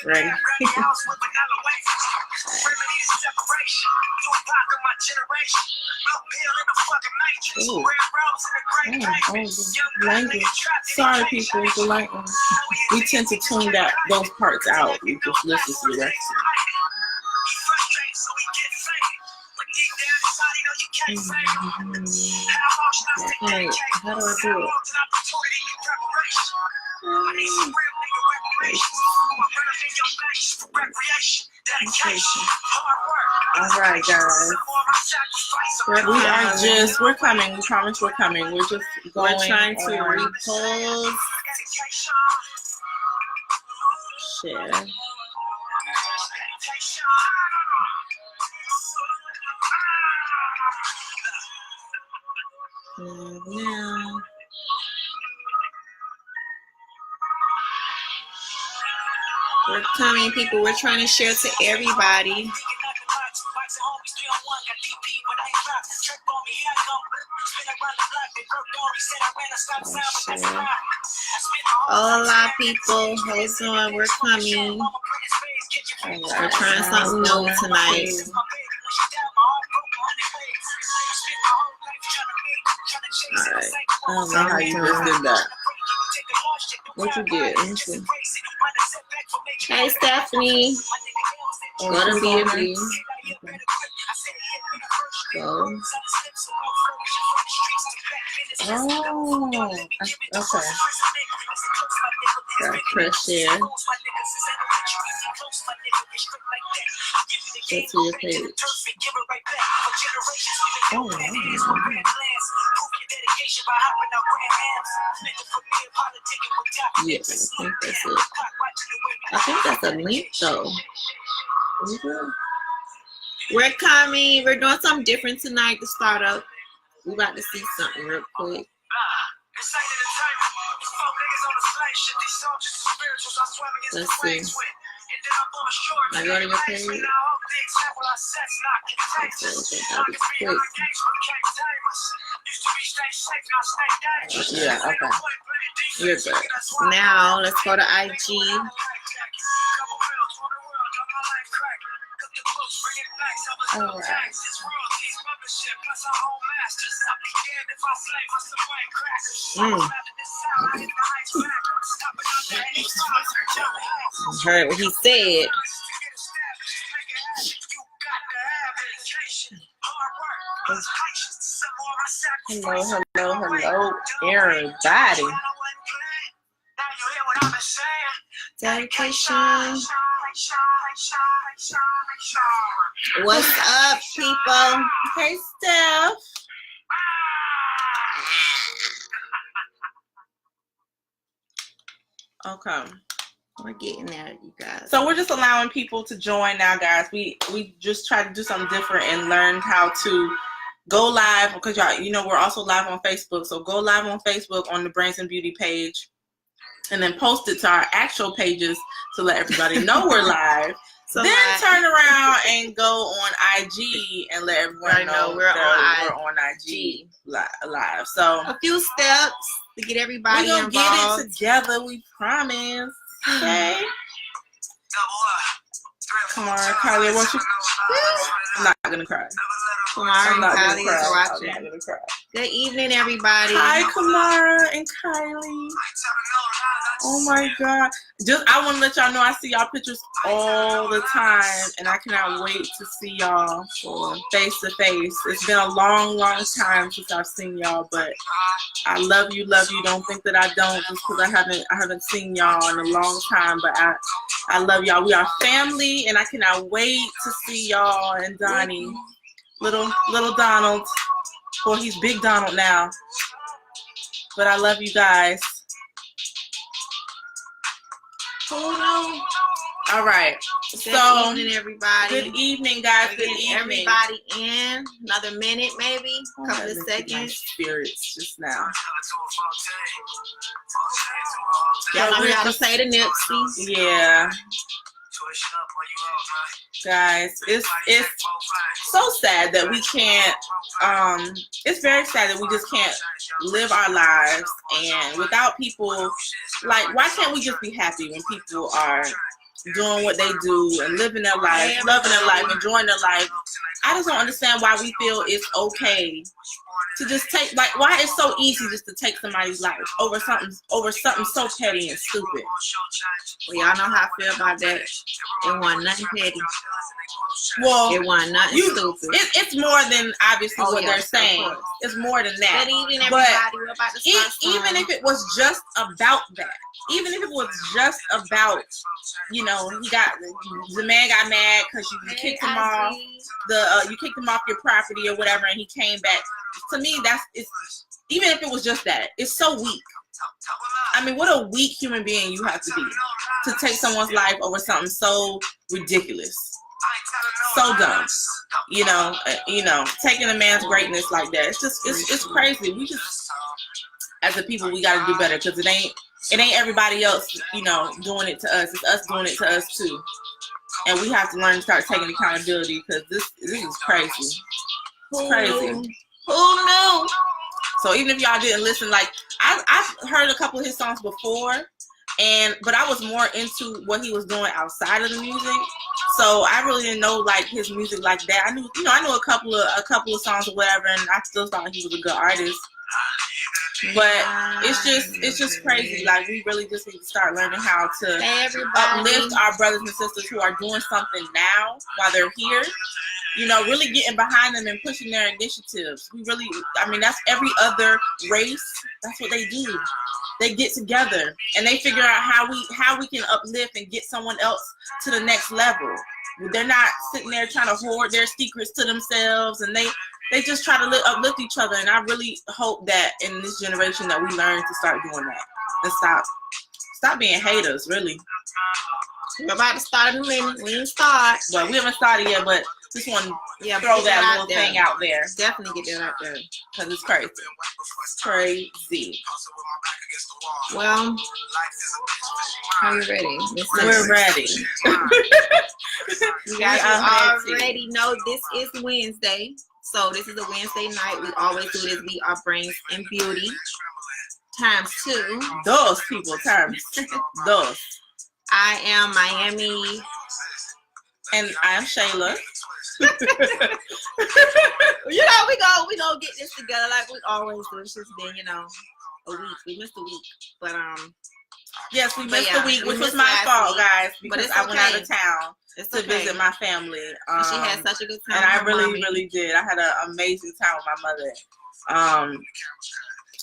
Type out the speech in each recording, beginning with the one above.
Ready? Ooh. Language. Sorry, people, the lightning. We tend to tune those parts out. We just listen to the rest. Hey, how do I do it? All right, guys. We're coming. We promise we're coming. We're just going. We're trying to repose. Share. Now. We're coming, people. We're trying to share to everybody. Hola, people. Hold on. We're coming. We're trying something new tonight. Alright. I don't know how you just did that. What you did? Let me see. Hey, Stephanie. Go to B&B. Go. Oh, okay. Got press share. Go to your page. Oh, wow. Yes, I think that's it. I think that's a link, though. We're coming. We're doing something different tonight to start up. We're about to see something real quick. Let's see. I go to your page. Yeah, okay. You're good. Now, let's go to IG. All right. Heard what he said. Hello, everybody. Dedication. What's up, people? Hey, Steph. Okay. We're getting there, you guys. So we're just allowing people to join now, guys. We just try to do something different and learn how to go live, because y'all, you know, we're also live on Facebook. So go live on Facebook on the Brains and Beauty page, and then post it to our actual pages to let everybody know we're live. So then turn around and go on IG and let everyone know we're on IG live. So a few steps to get everybody involved. We're gonna get it together, we promise. Okay. Come on, Kylie, what you? I'm not gonna cry. Kamara and Kylie is watching. I'm not gonna cry. Good evening, everybody. Hi, Kamara and Kylie. Oh my God! I want to let y'all know I see y'all pictures all the time, and I cannot wait to see y'all face to face. It's been a long time since I've seen y'all, but I love you. Don't think that I don't, just because I haven't seen y'all in a long time. But I love y'all. We are family, and I cannot wait to see y'all and Donnie, little Donald. Well, he's Big Donald now. But I love you guys. All right. Good evening, everybody. Good evening, guys. Good evening. Everybody in another minute, maybe a couple of seconds. Spirits just now. Y'all know how to say the Nipsey. Yeah. Guys, it's so sad that we can't, it's very sad that we just can't live our lives, and without people, like, why can't we just be happy when people are doing what they do and living their life, loving their life, enjoying their life? I just don't understand why we feel it's okay to just take, like, why it's so easy just to take somebody's life over something so petty and stupid. Well, y'all know how I feel about that. It wasn't nothing petty. Well, it wasn't nothing stupid. It's more than obviously what they're saying. It's more than that. Even if it was just about that, even if it was just about, you know, the man got mad because you kicked him off you kicked him off your property or whatever, and he came back. To me, even if it was just that, it's so weak. I mean, what a weak human being you have to be to take someone's life over something so ridiculous, so dumb. You know, taking a man's greatness like that. It's just, it's crazy. We just, as a people, we got to do better, because it ain't everybody else, you know, doing it to us. It's us doing it to us too. And we have to learn to start taking accountability, because this is crazy. It's crazy. Who knew? So even if y'all didn't listen, like, I've heard a couple of his songs before, but I was more into what he was doing outside of the music. So I really didn't know, like, his music like that. I knew a couple of songs or whatever, and I still thought he was a good artist. But it's just crazy. Like, we really just need to start learning how to uplift our brothers and sisters who are doing something now while they're here. You know, really getting behind them and pushing their initiatives. That's every other race. That's what they do. They get together and they figure out how we can uplift and get someone else to the next level. They're not sitting there trying to hoard their secrets to themselves, and they just try to uplift each other. And I really hope that in this generation that we learn to start doing that and stop being haters, really. We're about to start in a minute. We didn't start. Well, we haven't started yet, but just want to throw that little thing out there. Definitely get that out there. Because it's crazy. Crazy. Well, are you ready? We're ready. You guys already know this is Wednesday. So this is a Wednesday night. We always do this. We are Brains and Beauty. Times 2. Those people. Times. Those. I am MYAMMEE. And I am SHAYLA. You know, we gonna get this together like we always do. It's just been, a week. We missed a week. But yes, we missed the week, which was my fault, guys, because I went out of town to visit my family. And she had such a good time. And I really did. I had an amazing time with my mother.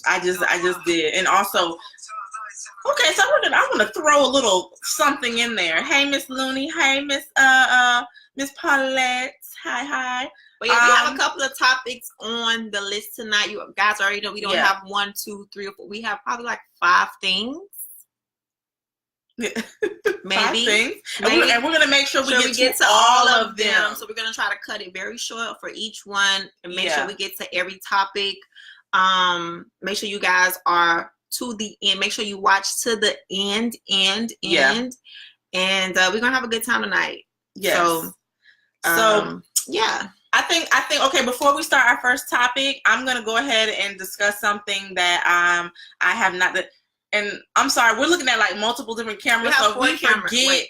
I just did. And also, okay, so I want to throw a little something in there. Hey, Miss Looney. Hey, Miss Paulette. Hi. But yeah, we have a couple of topics on the list tonight. You guys already know we don't have 1, 2, 3, or 4. We have probably like 5 things. Maybe. 5 things. And we're gonna make sure we get to all of them. So we're gonna try to cut it very short for each one and make sure we get to every topic. Make sure you guys are to the end. Make sure you watch to the end. And we're gonna have a good time tonight. Yes. So yeah. I think okay, before we start our first topic, I'm gonna go ahead and discuss something that I have not and I'm sorry, we're looking at like multiple different cameras, so if we forget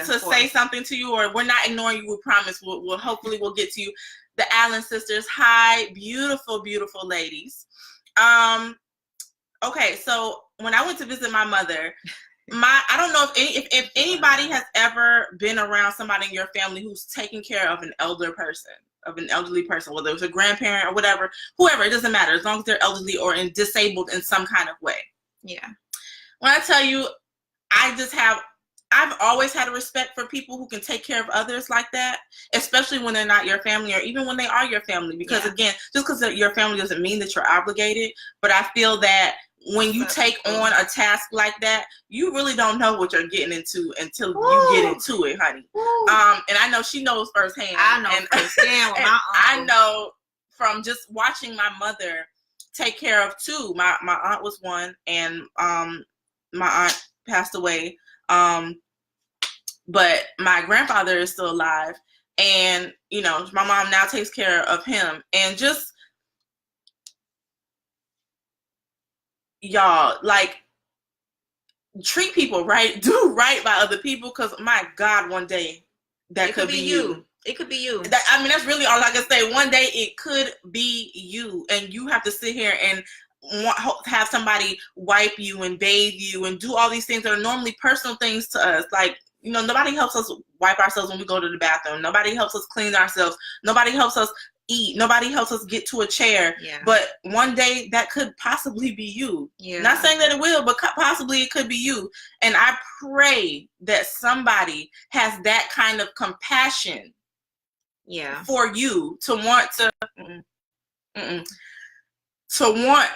to say something to you, or we're not ignoring you, we promise we'll hopefully we'll get to you. The Allen sisters, hi, beautiful ladies. Okay, so when I went to visit my mother, I don't know if anybody has ever been around somebody in your family who's taking care of an elderly person, whether it's a grandparent or whatever, whoever, it doesn't matter, as long as they're elderly or disabled in some kind of way. Yeah. When I tell you, I've always had a respect for people who can take care of others like that, especially when they're not your family or even when they are your family. Because again, just because they're your family doesn't mean that you're obligated. But I feel that when you take on a task like that, you really don't know what you're getting into until you get into it, honey. And I know she knows firsthand. I know firsthand. I know from just watching my mother take care of 2. My aunt was 1, and my aunt passed away But my grandfather is still alive. And, you know, my mom now takes care of him. And just, y'all, like, treat people right. Do right by other people. Because, my God, one day, that could be you. It could be you. I mean, that's really all I can say. One day, it could be you. And you have to sit here and have somebody wipe you and bathe you and do all these things that are normally personal things to us. Like, you know, nobody helps us wipe ourselves when we go to the bathroom. Nobody helps us clean ourselves. Nobody helps us eat. Nobody helps us get to a chair. Yeah. But one day that could possibly be you. Yeah. Not saying that it will, but possibly it could be you. And I pray that somebody has that kind of compassion for you to want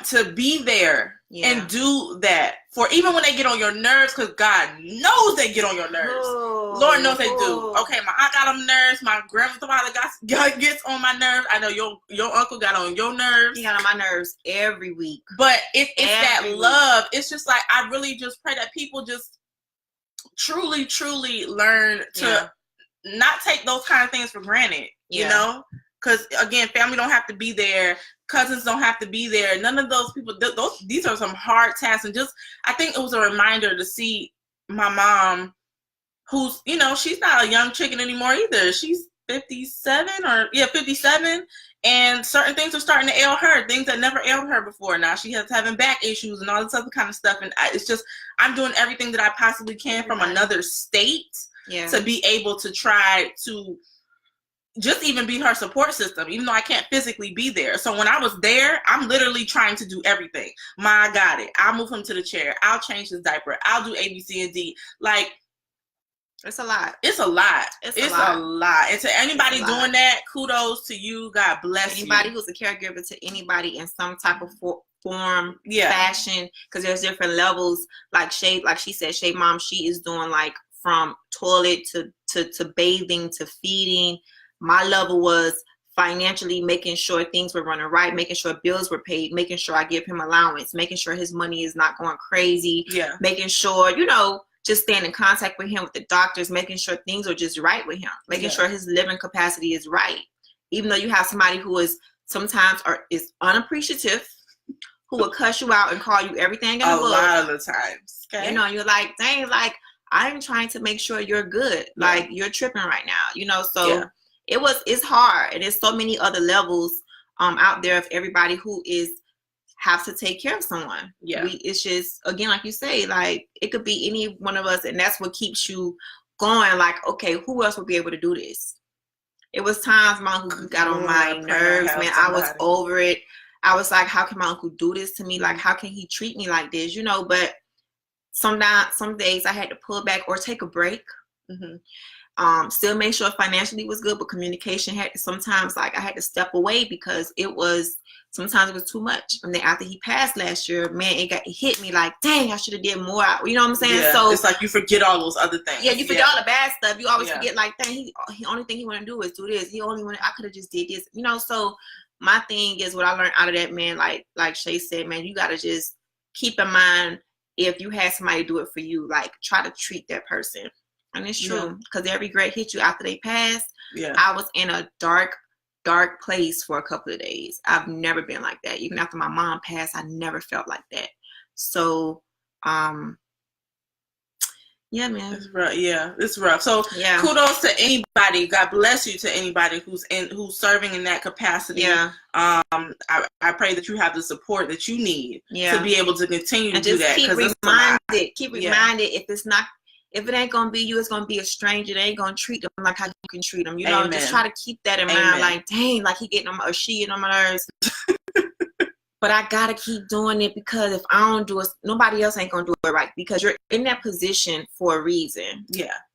to be there and do that for, even when they get on your nerves, because God knows they get on your nerves. Lord knows they do. Okay, my aunt got on nerves. My grandfather gets on my nerves. I know your uncle got on your nerves. He got on my nerves every week. But it's that love. It's just like, I really just pray that people just truly, truly learn to not take those kind of things for granted. You know? Because, again, family don't have to be there. Cousins don't have to be there. None of those people, these are some hard tasks. And just, I think it was a reminder to see my mom, who's, you know, she's not a young chicken anymore either. She's 57. And certain things are starting to ail her, things that never ailed her before. Now she has having back issues and all this other kind of stuff. And it's just, I'm doing everything that I possibly can from another state to be able to try to just even be her support system, even though I can't physically be there. So when I was there, I'm literally trying to do everything. I got it. I'll move him to the chair. I'll change his diaper. I'll do A, B, C, and D. Like, it's a lot. It's a lot. It's a lot. And to anybody doing that, kudos to you. God bless anybody who's a caregiver to anybody in some type of form, fashion, because there's different levels. Like she said, Shay mom, she is doing like from toilet to bathing to feeding. My level was financially making sure things were running right, making sure bills were paid, making sure I give him allowance, making sure his money is not going crazy, making sure, you know, just staying in contact with him, with the doctors, making sure things are just right with him, making sure his living capacity is right. Even though you have somebody who is sometimes is unappreciative, who will cuss you out and call you everything in the book. A lot of the times. Okay. You know, you're like, dang, like, I'm trying to make sure you're good. Like, you're tripping right now, you know, so it's hard, and there's so many other levels out there of everybody who have to take care of someone. It's just, again, like you say, like, it could be any one of us, and that's what keeps you going. Like, okay, who else would be able to do this? It was times my uncle got on my nerves, man. I was over it. I was like, how can my uncle do this to me? Like, how can he treat me like this? You know, but some days I had to pull back or take a break. Still make sure financially was good, but communication sometimes like I had to step away because sometimes it was too much. And then after he passed last year, man, it hit me like, dang, I should have did more. You know what I'm saying? Yeah, so it's like you forget all those other things. Yeah, you forget all the bad stuff. You always forget like, dang, he only thing he want to do is do this. I could have just did this. You know, so my thing is what I learned out of that, man, like Shay said, man, you got to just keep in mind if you had somebody do it for you, like try to treat that person. And it's true, because their regret hit you after they passed. I was in a dark place for a couple of days. I've never been like that. Even after my mom passed, I never felt like that. So, yeah, man. It's rough. Yeah, it's rough. So, kudos to anybody. God bless you to anybody who's serving in that capacity. I pray that you have the support that you need to be able to continue to do that. Keep reminded if it ain't gonna be you, it's gonna be a stranger. They ain't gonna treat them like how you can treat them. You know, just try to keep that in mind. Like, dang, like he getting on or she getting on my nerves. But I gotta keep doing it, because if I don't do it, nobody else ain't gonna do it right. Because you're in that position for a reason.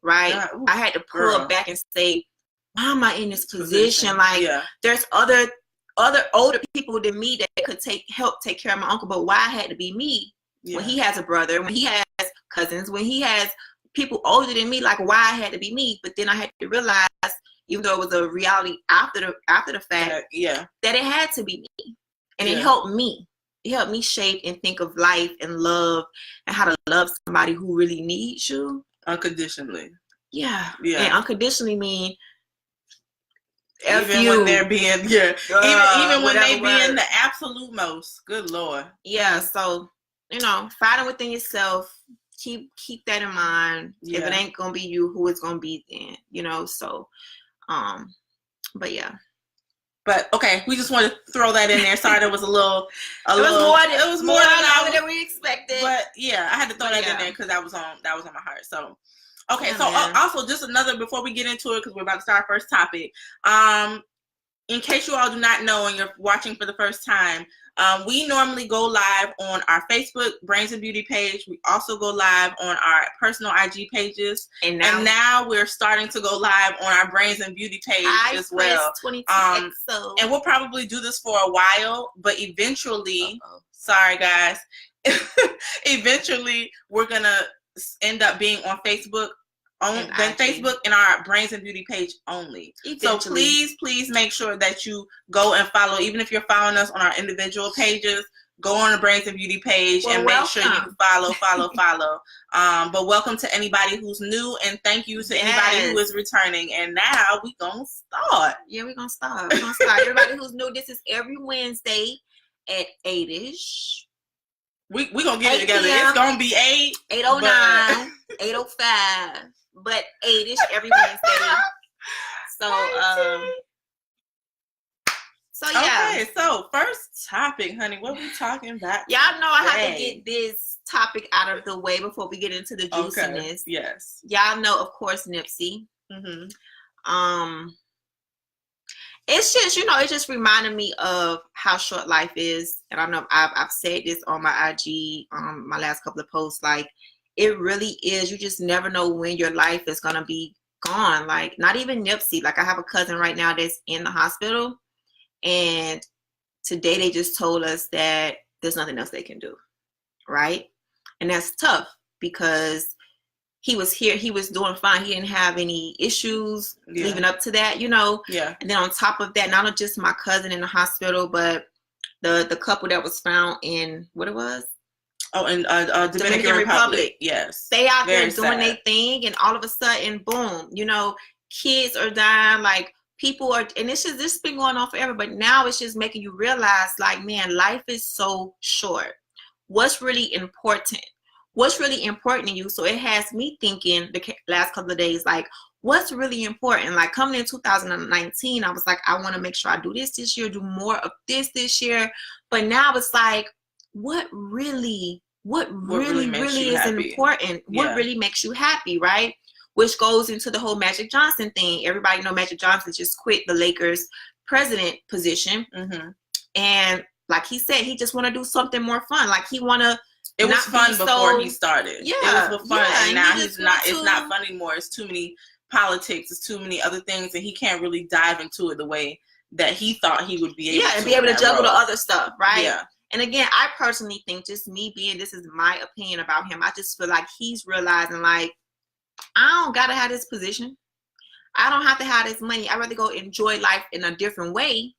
Right. I had to pull back and say, why am I in this position? Like, there's other older people than me that could help take care of my uncle, but why it had to be me? When he has a brother, when he has cousins, when he has people older than me, like, why I had to be me? But then I had to realize, even though it was a reality after the fact, that it had to be me. And it helped me. It helped me shape and think of life and love and how to love somebody who really needs you unconditionally. Yeah. And unconditionally mean even when they're being even when they being the absolute most. Good Lord. Yeah. So fighting within yourself. Keep that in mind. Yeah. If it ain't gonna be you, who it's gonna be then? So, but yeah. But okay, we just wanted to throw that in there. Sorry, there was it was more than we expected. But yeah, I had to throw that in there because that was on my heart. So okay, also just another before we get into it, because we're about to start our first topic. In case you all do not know and you're watching for the first time, we normally go live on our Facebook Brains and Beauty page. We also go live on our personal IG pages. And now we're starting to go live on our Brains and Beauty page as well. XOXO. And we'll probably do this for a while, but eventually, sorry guys, eventually we're going to end up being on Facebook. Facebook and our Brains and Beauty page only. Eventually. So please make sure that you go and follow, even if you're following us on our individual pages, go on the Brains and Beauty page and make sure you follow. But welcome to anybody who's new, and thank you to anybody who is returning. And now we gonna start. Yeah, we're gonna start. Everybody who's new, this is every Wednesday at 8ish. We gonna get it together. It's gonna be 8:09, 8:05. But 8ish every Wednesday. So yeah. Okay, so first topic, honey. What we talking about? Y'all know I have to get this topic out of the way before we get into the juiciness. Okay. Yes. Y'all know, of course, Nipsey. It's just, it just reminded me of how short life is. And I know I've said this on my IG, my last couple of posts, like, it really is. You just never know when your life is going to be gone. Like, not even Nipsey. Like, I have a cousin right now that's in the hospital. And today they just told us that there's nothing else they can do. Right? And that's tough because he was here. He was doing fine. He didn't have any issues leading up to that, Yeah. And then on top of that, not just my cousin in the hospital, but the couple that was found in, what it was? Oh, in Dominican Republic. Yes. They out there doing their thing, and all of a sudden, boom, kids are dying, like, people are, and this been going on forever, but now it's just making you realize, like, man, life is so short. What's really important? What's really important to you? So it has me thinking the last couple of days, like, what's really important? Like, coming in 2019, I was like, I want to make sure I do this year, do more of this year. But now it's like, what really is important? What really makes you happy, right? Which goes into the whole Magic Johnson thing. Everybody know Magic Johnson just quit the Lakers president position. And like he said, he just want to do something more fun. Like, he want to. It was fun before he started. Yeah, it was fun, and now it's not fun anymore. It's too many politics. It's too many other things, and he can't really dive into it the way that he thought he would be able. Yeah, and be able to juggle the other stuff, right? Yeah. And again, I personally think, just me being, this is my opinion about him, I just feel like he's realizing, like, I don't gotta have this position. I don't have to have this money. I'd rather go enjoy life in a different way.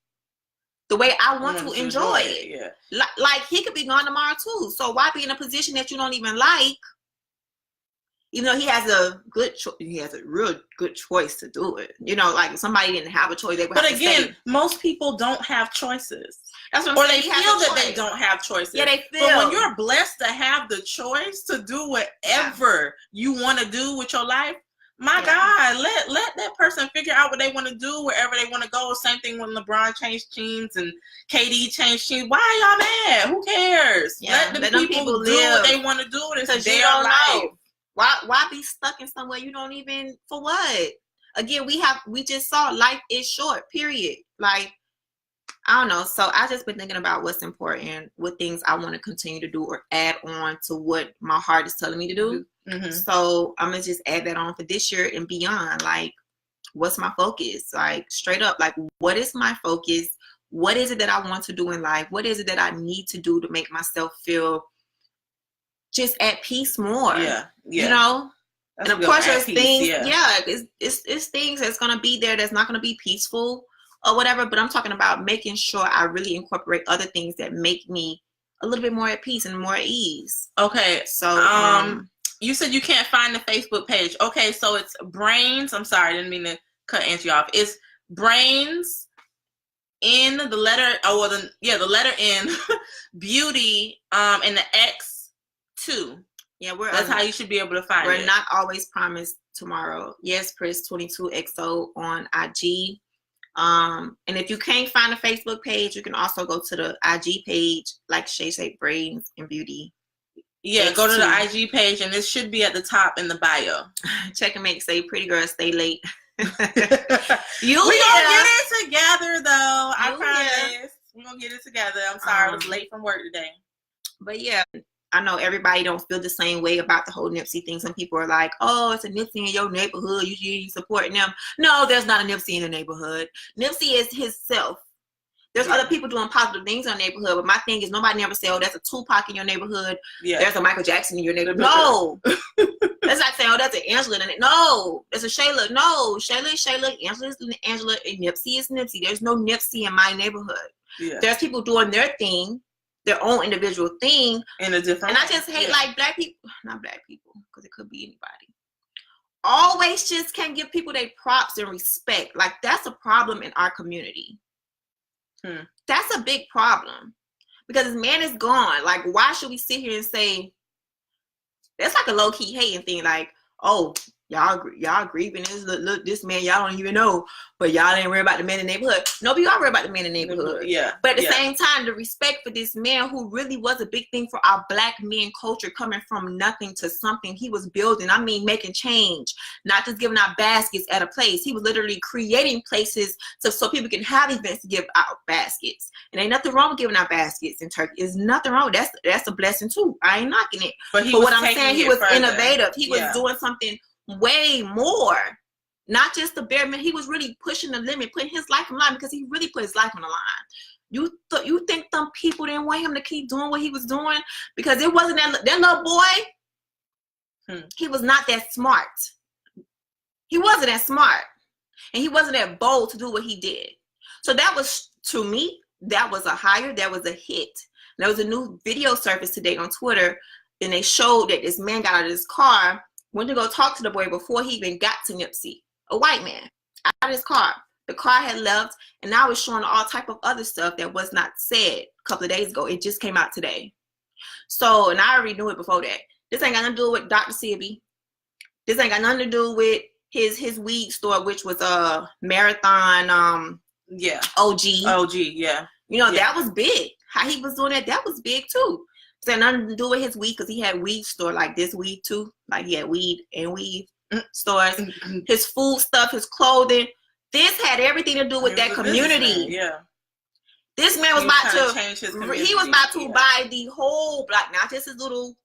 The way I want to enjoy it. Yeah. Like, he could be gone tomorrow too. So why be in a position that you don't even like? Even though he has a real good choice to do it. Like, if somebody didn't have a choice, they would have to stay. But again, most people don't have choices. That's what I'm saying. Or they feel that they don't have choices. Yeah, they feel. But when you're blessed to have the choice to do whatever you want to do with your life, my God, let that person figure out what they want to do wherever they want to go. Same thing when LeBron changed teams and KD changed teams. Why are y'all mad? Who cares? Yeah, let the people do what they want to do. It's their life. Why be stuck in somewhere you don't even, for what? Again, we just saw life is short, period. Like, I don't know. So I just been thinking about what's important, what things I want to continue to do or add on to what my heart is telling me to do. So I'm going to just add that on for this year and beyond. Like, what's my focus? Like, straight up, like, what is my focus? What is it that I want to do in life? What is it that I need to do to make myself feel just at peace more? Yeah. That's, and of course, there's things, it's things that's going to be there that's not going to be peaceful or whatever, but I'm talking about making sure I really incorporate other things that make me a little bit more at peace and more at ease. Okay. So, You said you can't find the Facebook page. Okay, so it's Brains. I'm sorry, I didn't mean to answer you off. It's Brains in the letter, the letter N, Beauty, and the X2. Yeah, that's how you should be able to find it. We're not always promised tomorrow. Yes, press 22 XO on IG. And if you can't find a Facebook page, you can also go to the IG page, like Shay said, Brains and Beauty. Yeah, go to the IG page, and this should be at the top in the bio. Check and make say, pretty girl, stay late. We gonna get it together, though. I promise. We gonna get it together. I'm sorry, I was late from work today. But yeah, I know everybody don't feel the same way about the whole Nipsey thing. Some people are like, oh, it's a Nipsey in your neighborhood, you should be supporting them. No, there's not a Nipsey in the neighborhood. Nipsey is himself. There's other people doing positive things in the neighborhood, but my thing is nobody never say, oh, there's a Tupac in your neighborhood. Yeah. There's a Michael Jackson in your neighborhood. No. That's like saying, oh, that's an Angela. No. There's a Shayla. No. Shayla is Shayla. Angela is Angela. And Nipsey is Nipsey. There's no Nipsey in my neighborhood. Yeah. There's people doing their thing, their own individual thing. In a different And I just hate like black people. Not black people, because it could be anybody. Always just can't give people their props and respect. Like, that's a problem in our community. That's a big problem, because this man is gone. Like, why should we sit here and say that's like a low-key hating thing? Like, oh, y'all grieving this man y'all don't even know, but y'all ain't worried about the man in the neighborhood. No, but y'all worried about the man in the neighborhood. Yeah. But at the same time, the respect for this man who really was a big thing for our black men culture, coming from nothing to something. He was building, I mean, making change, not just giving out baskets at a place. He was literally creating places so people can have events to give out baskets. And ain't nothing wrong with giving out baskets in Turkey. There's nothing wrong. That's a blessing too. I ain't knocking it. But what I'm saying, he was innovative. He was doing something way more, not just the bare minimum. He was really pushing the limit, putting his life on the line, because he really put his life on the line. You think them people didn't want him to keep doing what he was doing because it wasn't that little boy? He was not that smart. He wasn't that smart, and he wasn't that bold to do what he did. So that was, to me, that was that was a hit. There was a new video surfaced today on Twitter, and they showed that this man got out of his car, went to go talk to the boy before he even got to Nipsey. A white man out of his car. The car had left, and now it's showing all type of other stuff that was not said a couple of days ago. It just came out today. So, and I already knew it before that. This ain't got nothing to do with Dr. Sebi. This ain't got nothing to do with his weed store, which was a Marathon OG. Yeah. You know, that was big. How he was doing that was big too. It had nothing to do with his weed, because he had weed store like this weed too. Like, he had weed and weed stores. His food stuff, his clothing. This had everything to do with that community. Yeah. This man was about to change his community. He was about to buy the whole block, not just his little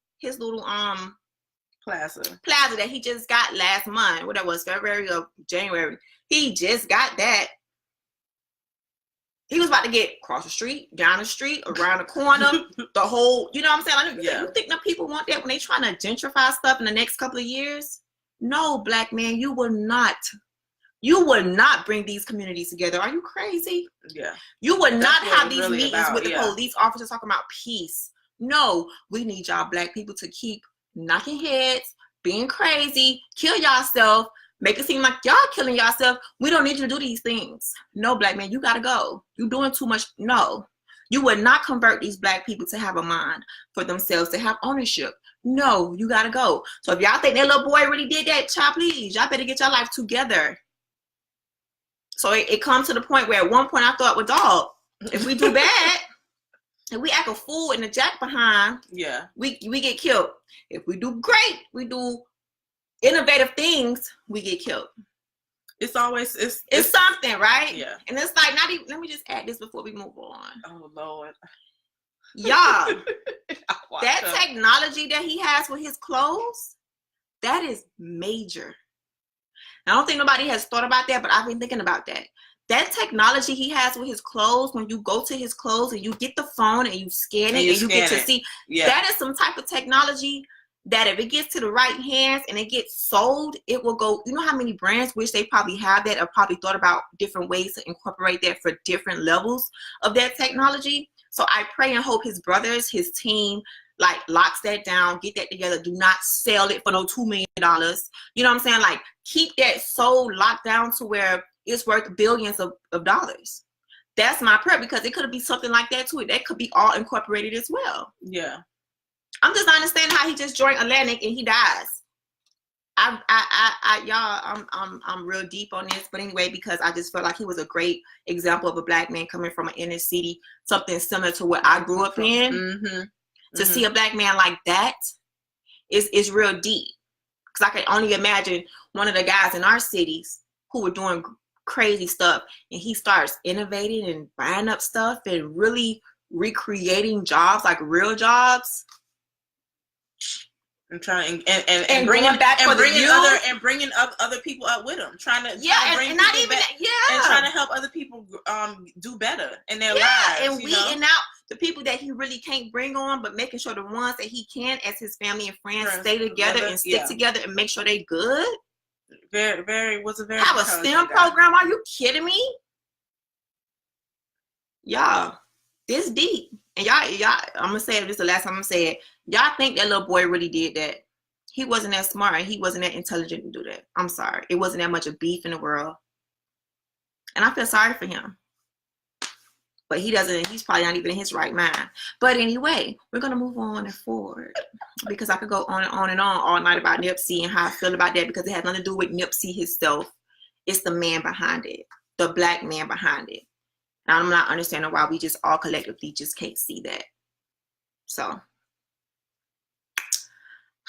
plaza that he just got last month. What that was, February or January. He just got that. He was about to get across the street, down the street, around the corner, the whole, you know what I'm saying? You think that people want that when they trying to gentrify stuff in the next couple of years? No, black man, you will not bring these communities together. Are you crazy? Yeah. You would not have these meetings with the police officers talking about peace. No, we need y'all black people to keep knocking heads, being crazy, kill yourself, make it seem like y'all killing yourself. We don't need you to do these things. No, black man, you gotta go. You're doing too much. No. You would not convert these black people to have a mind for themselves, to have ownership. No, you gotta go. So if y'all think that little boy really did that, child, please, y'all better get your life together. So it comes to the point where at one point I thought, well, dog, if we do bad, if we act a fool in the jack behind, we get killed. If we do great, we do innovative things, we get killed. It's always it's something, right? Yeah. And it's like, not even, let me just add this before we move on. Oh Lord. Y'all, that technology that he has with his clothes, that is major. I don't think nobody has thought about that, but I've been thinking about that. That technology he has with his clothes, when you go to his clothes and you get the phone and you scan it and you get to see, that is some type of technology that if it gets to the right hands and it gets sold, it will go. You know how many brands wish they probably have that, or probably thought about different ways to incorporate that for different levels of that technology. So I pray and hope his brothers, his team, like locks that down, get that together. Do not sell it for no $2 million. You know what I'm saying? Like keep that soul locked down to where it's worth billions of dollars. That's my prayer, because it could be something like that too. That could be all incorporated as well. Yeah. I'm just not understanding how he just joined Atlantic and he dies. Y'all, I'm real deep on this, but anyway, because I just felt like he was a great example of a black man coming from an inner city, something similar to what I grew up in. Mm-hmm. To see a black man like that is real deep. Because I can only imagine one of the guys in our cities who were doing crazy stuff, and he starts innovating and buying up stuff and really recreating jobs, like real jobs. And trying and bringing other people up with him, trying to bring and trying to help other people do better in their lives. And weeding out the people that he really can't bring on, but making sure the ones that he can, as his family and friends, stay together and stick together and make sure they good. Was a very have a STEM program. Are you kidding me? Y'all, this deep. And y'all, I'm gonna say it. This is the last time I'm gonna say it. Y'all think that little boy really did that? He wasn't that smart and he wasn't that intelligent to do that. I'm sorry. It wasn't that much of beef in the world. And I feel sorry for him. But he's probably not even in his right mind. But anyway, we're gonna move on and forward, because I could go on and on and on all night about Nipsey and how I feel about that, because it has nothing to do with Nipsey himself. It's the man behind it, the black man behind it. And I'm not understanding why we just all collectively just can't see that. So.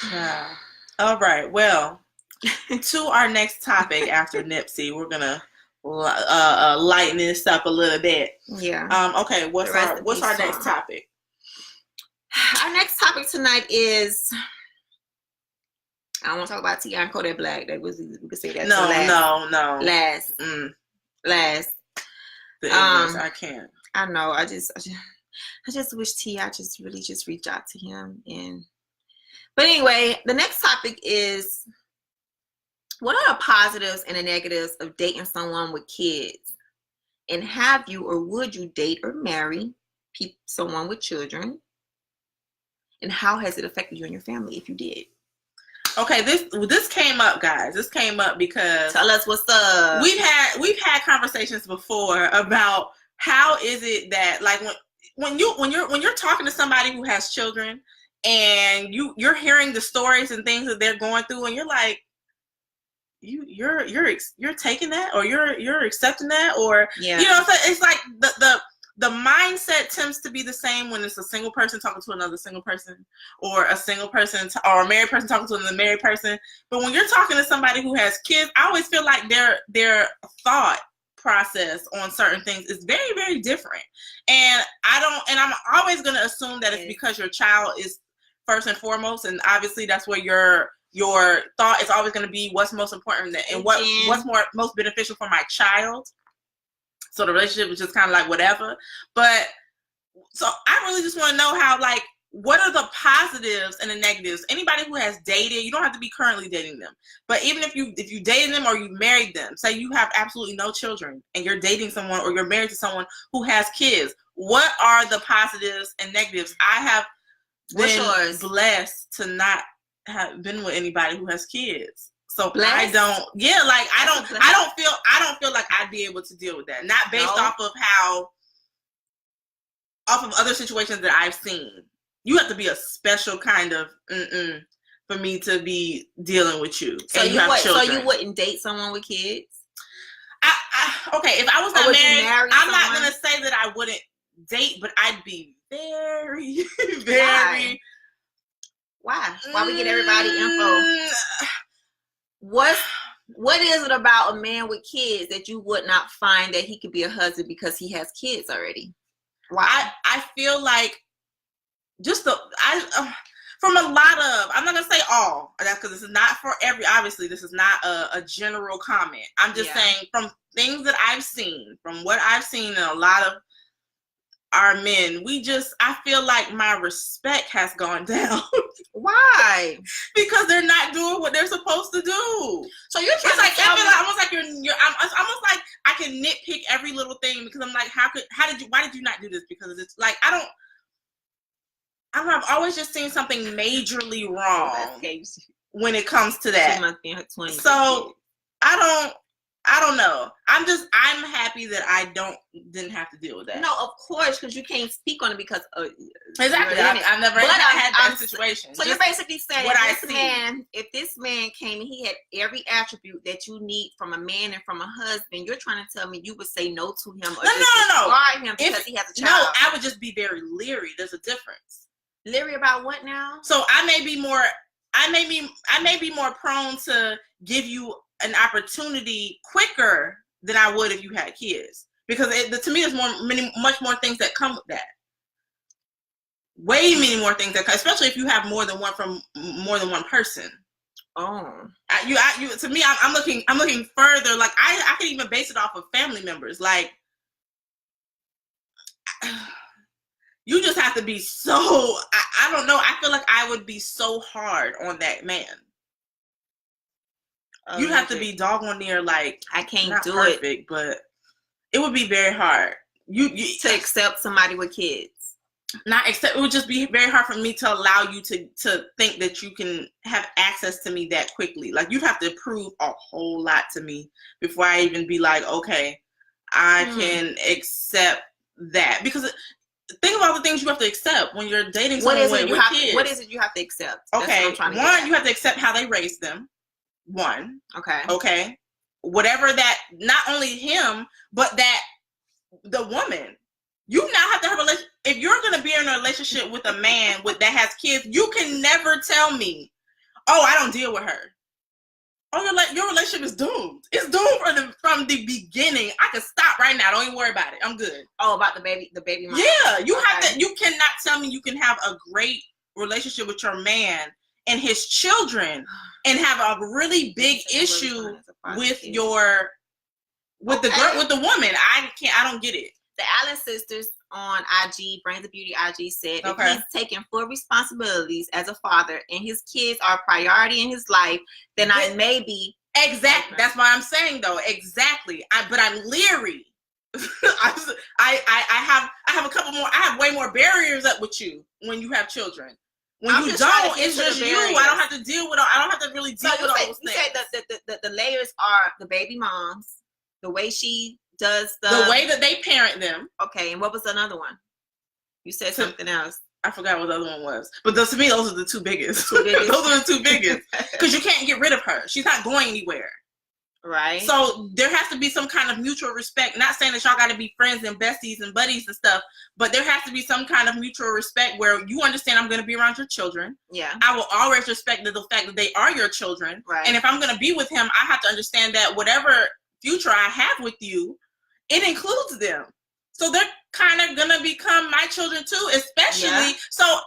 Yeah. All right. Well, to our next topic after Nipsey, we're gonna lighten this up a little bit. Yeah. Okay. What's our next topic? Our next topic tonight is. I don't want to talk about T.I. and Kodak Black. We could say that. No. Last. The English, I can't. I know. I just wish T.I. just really just reach out to him. But anyway, the next topic is, what are the positives and the negatives of dating someone with kids? And have you or would you date or marry someone with children? And how has it affected you and your family if you did? Okay, this came up, guys. This came up because tell us what's up. We've had conversations before about how is it that, like, when you're talking to somebody who has children and you're hearing the stories and things that they're going through, and you're like, you're taking that, or you're accepting that, or you know, so it's like the mindset tends to be the same when it's a single person talking to another single person, or a single person or a married person talking to another married person. But when you're talking to somebody who has kids, I always feel like their thought process on certain things is very, very different. And I'm always going to assume that it's because your child is first and foremost, and obviously that's where your thought is always going to be what's most important and what's most beneficial for my child. So the relationship is just kind of like whatever. But so I really just want to know how, like, what are the positives and the negatives? Anybody who has dated, you don't have to be currently dating them, but even if you dated them or you married them, say you have absolutely no children and you're dating someone or you're married to someone who has kids, what are the positives and negatives? I have been blessed to not have been with anybody who has kids. So blessed? I don't feel like I'd be able to deal with that. Not based off of other situations that I've seen. You have to be a special kind of for me to be dealing with you. So so you wouldn't date someone with kids? Okay, if I was not married, I'm not gonna say that I wouldn't date, but I'd be very, very. Why? Why we get everybody info? What is it about a man with kids that you would not find that he could be a husband because he has kids already? Why? I feel like from a lot of, I'm not gonna say all, that's because this is not for obviously this is not a general comment. I'm just saying from things that I've seen, from what I've seen in a lot of our men, I feel like my respect has gone down. Why? Because they're not doing what they're supposed to do. So you're trying almost like I'm almost like I can nitpick every little thing because I'm like, why did you not do this? Because it's like, I've always just seen something majorly wrong when it comes to that. She must be in her 20s. So I don't know. I'm happy that I didn't have to deal with that. No, of course, because you can't speak on it because exactly. I've never had that situation. So you're basically saying if this man came and he had every attribute that you need from a man and from a husband, you're trying to tell me you would say no to him or disregard him because he has a child? No, I would just be very leery. There's a difference. Leery about what now? So I may be more prone to give you an opportunity quicker than I would if you had kids, because to me there's much more things that come with that. Way many more things that come, especially if you have more than one from more than one person. Oh, to me, I'm looking further. Like I can even base it off of family members. Like you just have to be so. I don't know. I feel like I would be so hard on that man. You have to be doggone near, like, I can't not do perfect, it, but it would be very hard. You to accept somebody with kids. It would just be very hard for me to allow you to think that you can have access to me that quickly. Like you'd have to prove a whole lot to me before I even be like, okay, I can accept that. Because think about the things you have to accept when you're dating someone with kids. What is it you have to accept? Okay, one, you have to accept how they raised them. One. Okay. Whatever that, not only him, but that the woman. You now have to have a relationship. If you're going to be in a relationship with a man that has kids, you can never tell me, oh, I don't deal with her. Oh, your relationship is doomed. It's doomed from the beginning. I can stop right now. Don't even worry about it. I'm good. Oh, about the baby mom. Yeah, you cannot tell me you can have a great relationship with your man and his children and have a really big issue with the girl, with the woman. I don't get it. The Allen sisters on IG, Brains of Beauty IG, said if he's taking full responsibilities as a father and his kids are a priority in his life, then I may be. Exactly. That's why I'm saying though. Exactly. But I'm leery. I have a couple more. I have way more barriers up with you when you have children. When you don't, it's just you. I don't have to deal with. I don't have to really deal with all those things. You said the layers are the baby moms, the way she does the way that they parent them. Okay, and what was another one? You said something else. I forgot what the other one was. But to me, those are the two biggest. Those are the two biggest. Because you can't get rid of her. She's not going anywhere. Right. So there has to be some kind of mutual respect. Not saying that y'all got to be friends and besties and buddies and stuff, but there has to be some kind of mutual respect where you understand I'm going to be around your children. Yeah. I will always respect the fact that they are your children. Right. And if I'm going to be with him, I have to understand that whatever future I have with you, it includes them. So they're kind of going to become my children too, especially. So,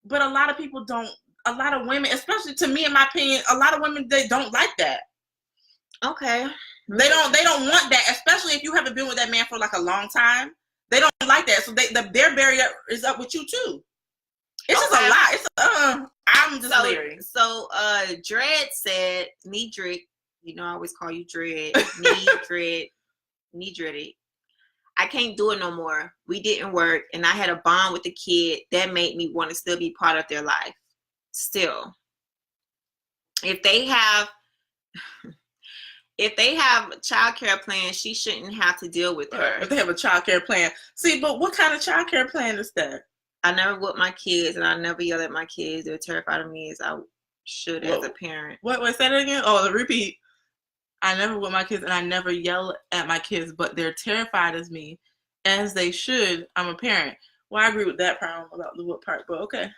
but a lot of people don't, a lot of women, especially to me, in my opinion, a lot of women, they don't like that. Okay. They don't want that, especially if you haven't been with that man for like a long time. They don't like that. So their barrier is up with you too. It's just a lot. It's I'm just leery. So Dread said, Nedrick, you know I always call you Dread. Nedrick. I can't do it no more. We didn't work and I had a bond with the kid that made me want to still be part of their life. Still. If they have child care plan, she shouldn't have to deal with her. If they have a child care plan. See, but what kind of child care plan is that? I never whip my kids and I never yell at my kids. They're terrified of me as I should as a parent. Wait, say that again? Oh, the repeat. I never whip my kids and I never yell at my kids, but they're terrified of me as they should. I'm a parent. Well, I agree with that part about the whip part, but okay.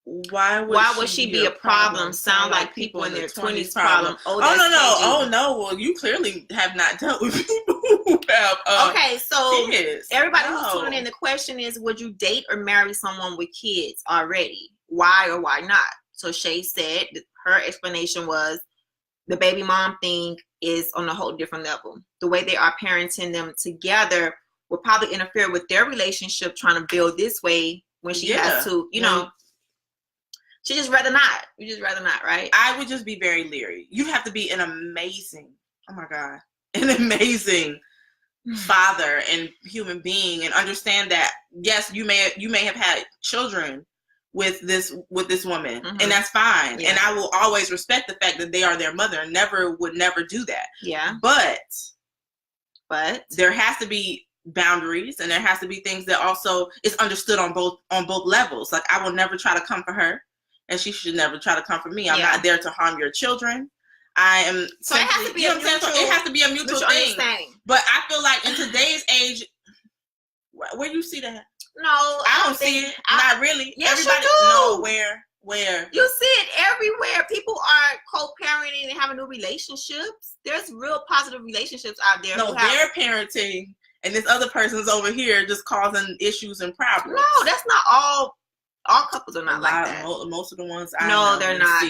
Why would she be a problem? Sound like people in their 20s problem. Oh no. Well, you clearly have not dealt with people who have okay, so kids. Everybody who's tuning in, the question is, would you date or marry someone with kids already? Why or why not? So Shay said her explanation was the baby mom thing is on a whole different level. The way they are parenting them together will probably interfere with their relationship trying to build this way when she has to, you know. She just rather not. You just rather not, right? I would just be very leery. You have to be an amazing father and human being, and understand that yes, you may have had children with this woman, and that's fine. And I will always respect the fact that they are their mother, and would never do that. Yeah. But there has to be boundaries, and there has to be things that also is understood on both levels. Like, I will never try to come for her, and she should never try to come for me. I'm not there to harm your children. I am. So it has to be it has to be a mutual thing. But I feel like in today's age, where you see that? No, I don't see it. Not really. Yes, everybody, you do. No, where? You see it everywhere. People are co-parenting and having new relationships. There's real positive relationships out there. No, they're parenting, and this other person's over here just causing issues and problems. No, that's not all. All couples are not like that. Most of the ones they're not.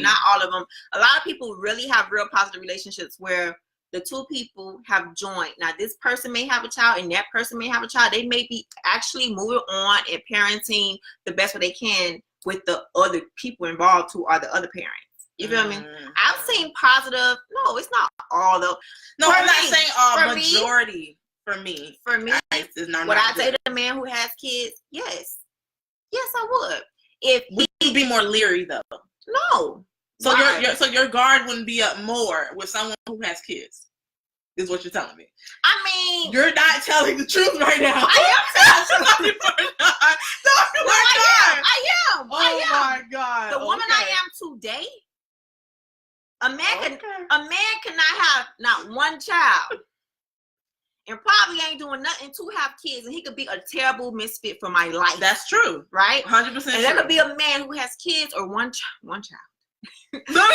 Not all of them. A lot of people really have real positive relationships where the two people have joined. Now, this person may have a child and that person may have a child. They may be actually moving on and parenting the best way they can with the other people involved who are the other parents. You feel me? I've seen positive. No, it's not all though. No, I'm not saying all. Majority for me. For me, would I say to the man who has kids? Yes. Yes, I would. Would you be more leery though? No. So your guard wouldn't be up more with someone who has kids. Is what you're telling me. I mean, you're not telling the truth right now. I am. Oh my God. The woman I am today. A man cannot have not one child. And probably ain't doing nothing to have kids, and he could be a terrible misfit for my life. That's true, right? 100%. And there could be a man who has kids or one child. No.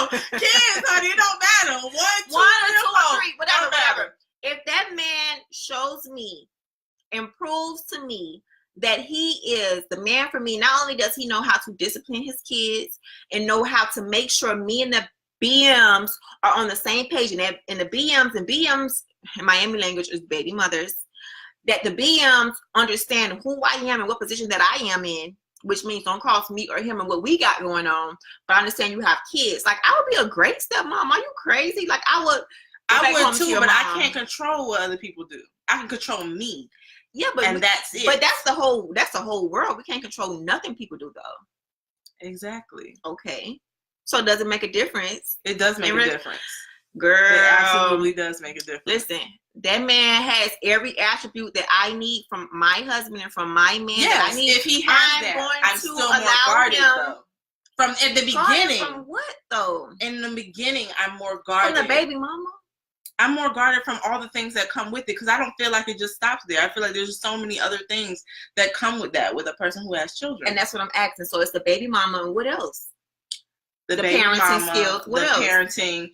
Kids, honey, it don't matter. One, two, three, whatever. If that man shows me and proves to me that he is the man for me, not only does he know how to discipline his kids and know how to make sure me and the BMs are on the same page, and the BMs in Miami language is baby mothers, that the BMs understand who I am and what position that I am in, which means don't cross me or him and what we got going on, but I understand you have kids. Like, I would be a great stepmom. Are you crazy? Like, I would too, but I can't control what other people do. I can control me. Yeah, but that's it. But that's the whole world. We can't control nothing people do though. Exactly. Okay. So does it make a difference? It does make a difference. Girl, it absolutely does make a difference. Listen, that man has every attribute that I need from my husband and from my man. Yes, that I need. If he has I'm still more guarded though. From in the beginning. From what though? In the beginning, I'm more guarded. From the baby mama? I'm more guarded from all the things that come with it, because I don't feel like it just stops there. I feel like there's just so many other things that come with that, with a person who has children. And that's what I'm asking. So it's the baby mama, and what else? The parenting mama, skills. What else? Parenting,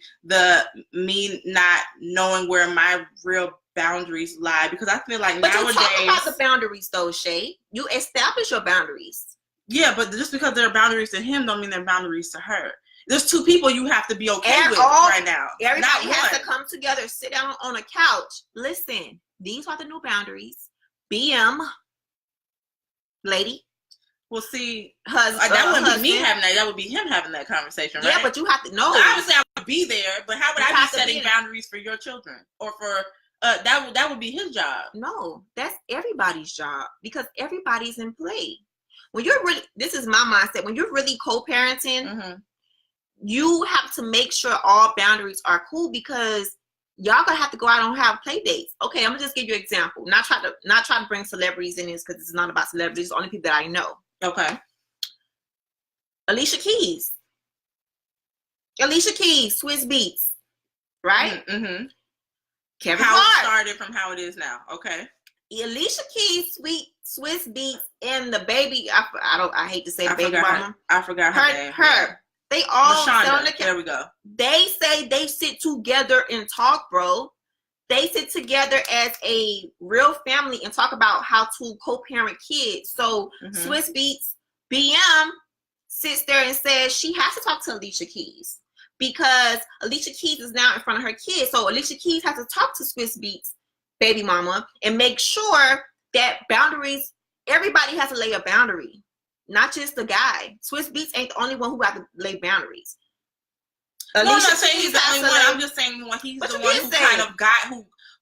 me not knowing where my real boundaries lie, because I feel like nowadays. But you talk about the boundaries though, Shay. You establish your boundaries. Yeah, but just because there are boundaries to him don't mean there are boundaries to her. There's two people you have to be okay with right now. Everybody has to come together, sit down on a couch. Listen, these are the new boundaries. BM, lady. Well, see, that wouldn't be me having that. That would be him having that conversation, right? Yeah, but you have to know. Obviously, I would be there, but how would I be setting boundaries for your children, or for that would be his job? No, that's everybody's job, because everybody's in play. When you're really, this is my mindset. When you're really co-parenting, you have to make sure all boundaries are cool, because y'all gonna have to go out and have play dates. Okay, I'm gonna just give you an example. Not try to bring celebrities in this, because it's not about celebrities. It's only people that I know. Okay. Alicia Keys, Swiss Beats, right? Mm-hmm. Kevin Hart. How it started from how it is now. Okay. Alicia Keys, Swiss Beats, and the baby. I hate to say the baby mama. I forgot her name. They all sit on the there we go. They say they sit together and talk, bro. They sit together as a real family and talk about how to co-parent kids. So Swiss Beats BM sits there and says she has to talk to Alicia Keys, because Alicia Keys is now in front of her kids. So Alicia Keys has to talk to Swiss Beats baby mama and make sure that boundaries, everybody has to lay a boundary, not just the guy. Swiss Beats ain't the only one who got to lay boundaries. No, I'm not saying he's the only one. I'm just saying he's the one who kind of got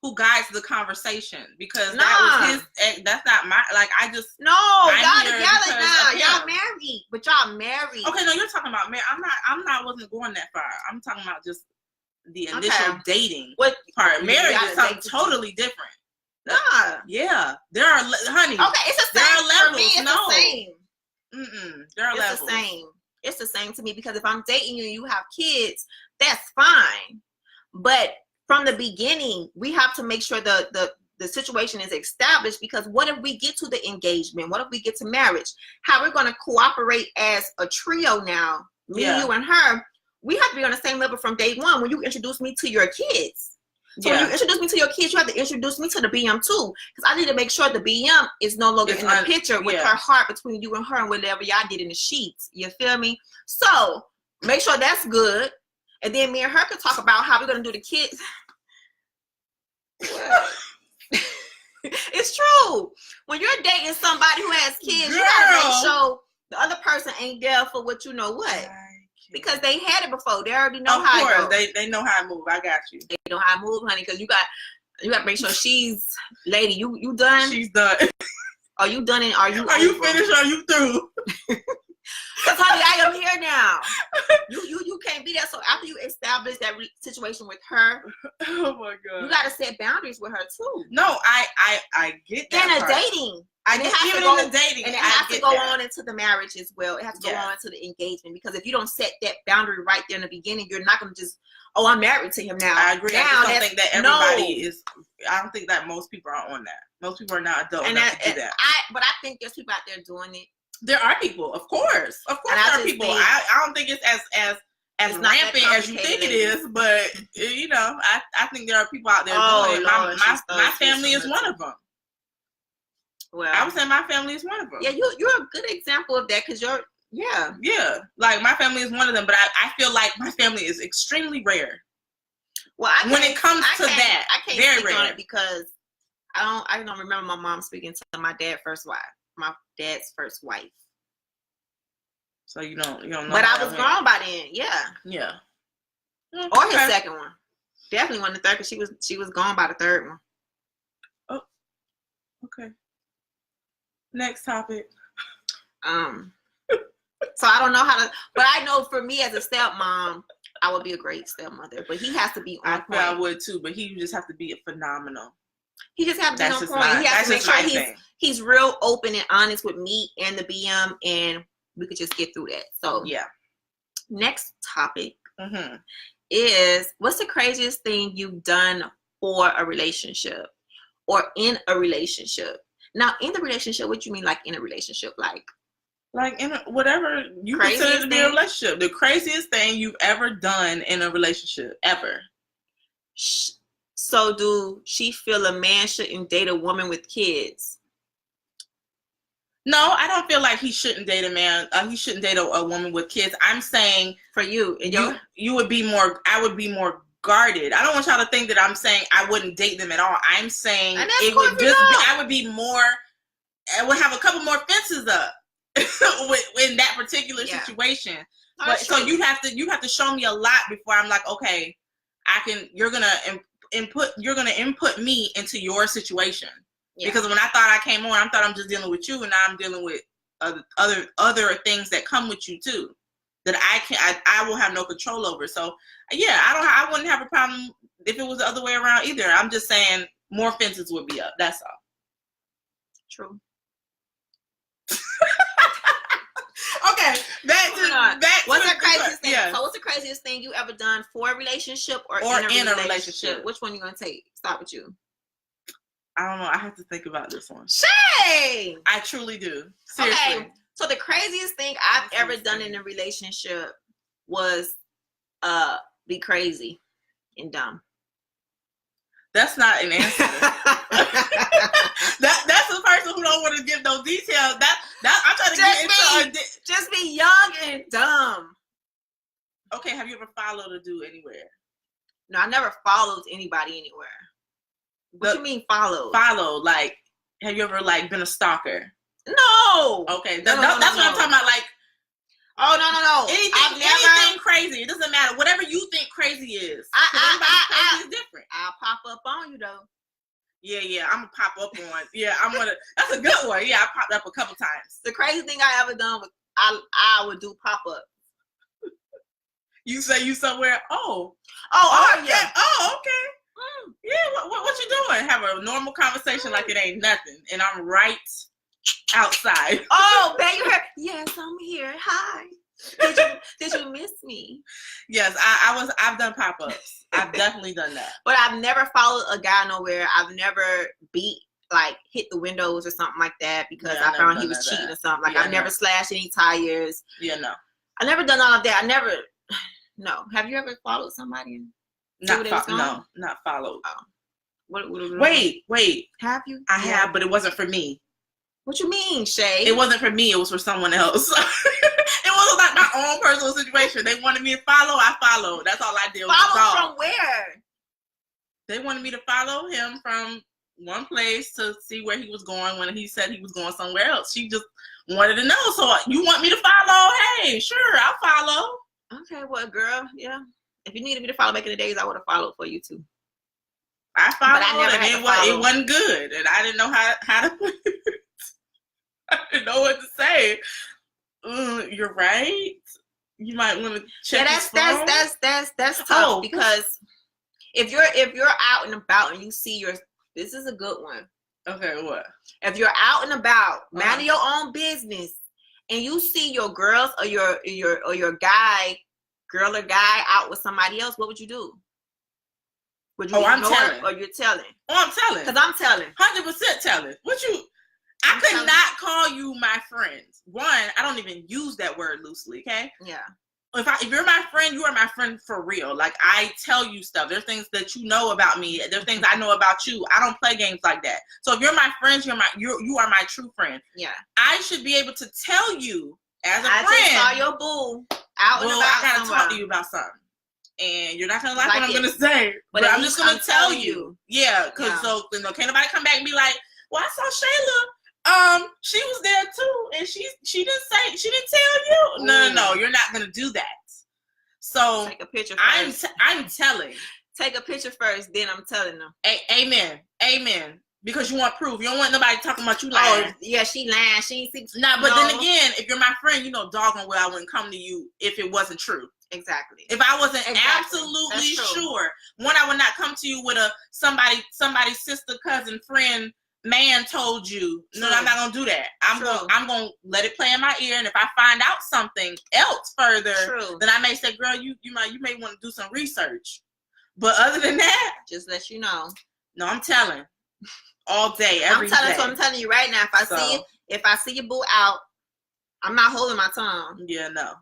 who guides the conversation, because that was his. That's not my, like, I just y'all together now. Y'all married, but y'all married. Okay, no, you're talking about married. Wasn't going that far. I'm talking about just the initial dating part. Marriage is something totally different. Nah. Yeah, there are, honey. Okay, it's the same. There are levels. For me, it's the same. There are levels. It's the same. It's the same to me, because if I'm dating you and you have kids, that's fine. But from the beginning, we have to make sure the situation is established, because what if we get to the engagement? What if we get to marriage? How we're going to cooperate as a trio now, me, you, and her. We have to be on the same level from day one when you introduce me to your kids. So when you introduce me to your kids, you have to introduce me to the BM too, because I need to make sure the BM is no longer in the picture with her heart between you and her and whatever y'all did in the sheets. You feel me? So make sure that's good, and then me and her can talk about how we're gonna do the kids. It's true. When you're dating somebody who has kids, you gotta make sure the other person ain't there for what you know what. Because they had it before. They already know how it goes. They know how to move. I got you. They know how to move, honey, because you got to make sure she's, lady, you done? She's done. Are you done? And are you finished? Are you through? Because, honey, I am here now. You can't be there. So after you establish that situation with her, oh my God, you got to set boundaries with her too. No, I get that. And dating. I get even in the dating, and it has to go on into the marriage as well. It has to go on into the engagement, because if you don't set that boundary right there in the beginning, you're not going to just, oh, I'm married to him now. I agree. I don't think that everybody is. I don't think that most people are on that. Most people are not adult enough to do that. But I think there's people out there doing it. There are people, of course, there are people. I don't think it's as rampant as you think it is, but you know, I think there are people out there doing it. My family is one of them. Well, I would say my family is one of them. Yeah, you're a good example of that, because yeah, like my family is one of them, but I feel like my family is extremely rare. Well, when it comes to that, I can't very speak rare on it, because I don't remember my mom speaking to my dad's first wife. So you don't know. But I was grown by then. Yeah. Or his second one. Definitely wasn't the third, because she was gone by the third one. Oh, okay. Next topic. So I don't know how to, but I know for me as a stepmom, I would be a great stepmother. But he has to be on point. I would too, but he just have to be phenomenal. He just have to be on point. He has to make sure he's real open and honest with me and the BM, and we could just get through that. So yeah. Next topic is, what's the craziest thing you've done for a relationship or in a relationship? Now, in the relationship, what you mean, like in a relationship, like in whatever you consider to be a relationship? The craziest thing you've ever done in a relationship, ever. So, do she feel a man shouldn't date a woman with kids? No, I don't feel like he shouldn't date a man. He shouldn't date a woman with kids. I'm saying for you, and you would be more. I would be more guarded. I don't want y'all to think that I'm saying I wouldn't date them at all. I'm saying it would just. I would be more. I would have a couple more fences up in that particular situation. But so you have to show me a lot before I'm like, okay, I can. You're gonna input me into your situation. Yeah. Because when I thought I came on, I thought I'm just dealing with you, and now I'm dealing with other things that come with you too, that I will have no control over. So yeah, I wouldn't have a problem if it was the other way around either. I'm just saying more fences would be up. That's all. True. Okay, what's the craziest thing? Yeah. So what's the craziest thing you ever done for a relationship or in a relationship? Which one you gonna take? Start with you. I don't know. I have to think about this one. Shay! I truly do. Seriously. Okay. So the craziest thing I've ever done in a relationship was be crazy and dumb. That's not an answer. That's the person who don't want to give those details. I'm trying to get into just be young and dumb. Okay, have you ever followed a dude anywhere? No, I never followed anybody anywhere. What you mean follow? Follow, like, have you ever been a stalker? No. Okay, that's what I'm talking about. Like, Oh no. Anything crazy. It doesn't matter. Whatever you think crazy is. Crazy is different. I'll pop up on you though. Yeah. I'm gonna pop up on. Yeah, I'm gonna. That's a good one. Yeah, I popped up a couple times. The crazy thing I ever done was I would do pop up. You say you somewhere? Oh, yeah. Oh, okay. Yeah. What you doing? Have a normal conversation like it ain't nothing, and I'm right outside. Oh, babe, you heard? Yes, I'm here. Hi. Did you miss me? Yes, I've done pop-ups. I've definitely done that. But I've never followed a guy nowhere. I've never hit the windows or something like that because I found he was cheating or something. Like I've never slashed any tires. Yeah, no. I've never done all of that. No. Have you ever followed somebody? No, not followed. Oh. What, wait. Have you? I have, but it wasn't for me. What you mean, Shay? It wasn't for me. It was for someone else. It wasn't like my own personal situation. They wanted me to follow. I followed. That's all I did. Follow from where? They wanted me to follow him from one place to see where he was going when he said he was going somewhere else. She just wanted to know. So you want me to follow? Hey, sure, I'll follow. Okay, well, girl, yeah. If you needed me to follow back in the days, I would have followed for you too. I followed, and it wasn't good, and I didn't know how to put it. I didn't know what to say. You're right. You might want to check. Yeah, that's tough because if you're out and about and you see this is a good one. Okay, what? If you're out and about, minding your own business, and you see your girls or your guy, girl or guy out with somebody else, what would you do? Would you I'm telling. Or you're telling? Oh, I'm telling. Because I'm telling. 100% telling. I could not call you my friend. One, I don't even use that word loosely, okay? Yeah. If you're my friend, you are my friend for real. Like, I tell you stuff. There's things that you know about me. There's things I know about you. I don't play games like that. So if you're my friend, you are my true friend. Yeah. I should be able to tell you as a friend. I just saw your boo out and about. I gotta talk to you about something. And you're not gonna like what I'm gonna say, but I'm just gonna tell you. Yeah, because so can't nobody come back and be like, well, I saw Shayla. She was there too, and she didn't tell you. No, you're not gonna do that. So take a picture first. I'm telling. Take a picture first, then I'm telling them. Amen. Because you want proof. You don't want nobody talking about you lying. Oh, yeah, she lying. She ain't see. Nah, but then again, if you're my friend, you know doggone well I wouldn't come to you if it wasn't true. Exactly. If I wasn't absolutely sure, one, I would not come to you with somebody's sister, cousin, friend, man told you. True. No, I'm not gonna do that. I'm gonna let it play in my ear, and if I find out something else further, then I may say, girl, you may want to do some research. But other than that, just let you know. No, I'm telling. All day, every day. So I'm telling you right now, if I see you boo out, I'm not holding my tongue. Yeah, no.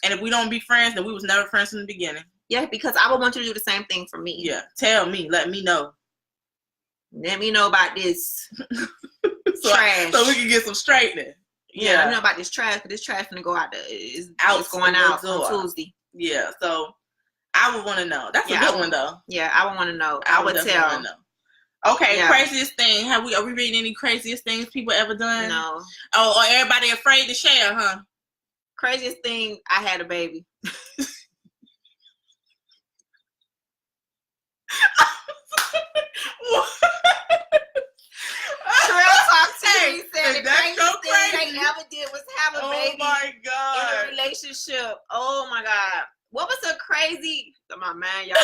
And if we don't be friends, then we was never friends from the beginning. Yeah, because I would want you to do the same thing for me. Yeah, tell me, let me know. Let me know about this trash. So we can get some straightening. Yeah, let me know about this trash, because this trash gonna go out there. It's going out on Tuesday. Yeah, so I would want to know. That's a good one, though. Yeah, I would want to know. I would tell. Okay, craziest thing. Are we reading any craziest things people ever done? No. Oh, or everybody afraid to share, huh? Craziest thing, I had a baby. Sherelle talked to me, said the craziest thing they ever did was have a baby in a relationship. Oh my God. What was the crazy, my man, y'all.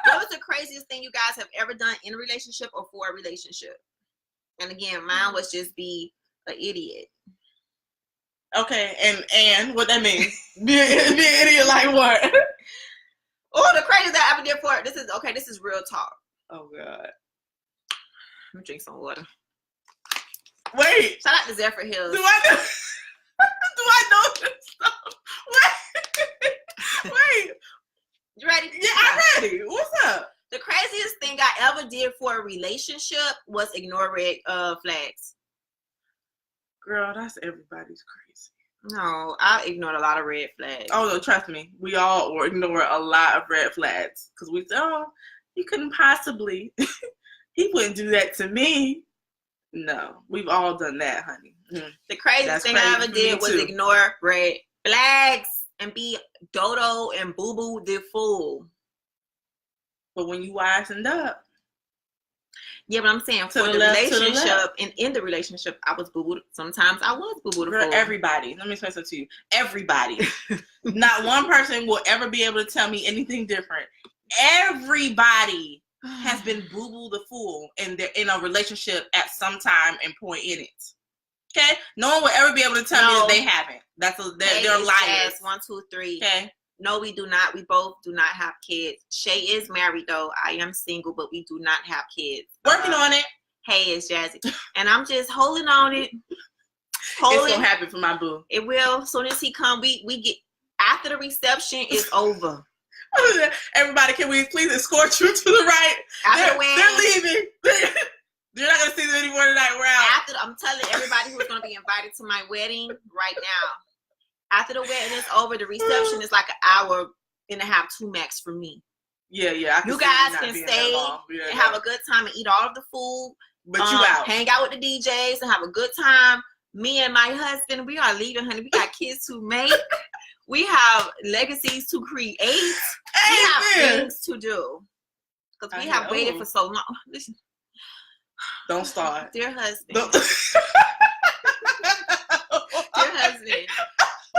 What was the craziest thing you guys have ever done in a relationship or for a relationship? And again, mine was just be an idiot. Okay, and what that means? be an idiot like what? Oh, the craziest that I ever did for it. This is real talk. Oh God. Let me drink some water. Wait. Shout out to Zephyr Hills. Do I know this stuff? Wait. You ready? Yeah, I'm ready. What's up? The craziest thing I ever did for a relationship was ignore red flags. Girl, that's everybody's crazy. No, I ignored a lot of red flags. Oh, no, trust me. We all ignore a lot of red flags. Because we say, oh, he couldn't possibly. He wouldn't do that to me. No, we've all done that, honey. The craziest thing I ever did was ignore red flags and be dodo and boo boo the fool. But when you wisened up. Yeah, but I'm saying for the relationship and in the relationship, I was boo boo. Sometimes I was boo boo the fool. Everybody. Let me explain something to you. Everybody. Not one person will ever be able to tell me anything different. Everybody has been boo boo the fool in a relationship at some time and point in it. Okay? No one will ever be able to tell me that they haven't. They're liars. 1, 2, 3. Okay. No, we do not. We both do not have kids. Shay is married though. I am single, but we do not have kids. Working on it. Hey, it's Jazzy. And I'm just holding on it. It's gonna happen for my boo. It will. As soon as he come, we get after the reception is over. Everybody, can we please escort you to the right? They're leaving. You're not gonna see them anymore tonight. We're out. I'm telling everybody who's gonna be invited to my wedding right now. After the wedding is over, the reception is like an hour and a half, 2 max for me. Yeah. You guys can stay and have a good time and eat all of the food. But you out. Hang out with the DJs and have a good time. Me and my husband, we are leaving, honey. We got kids to make. We have legacies to create. We have things to do. Because we have waited for so long. Listen. Don't start. Dear husband. Dear husband.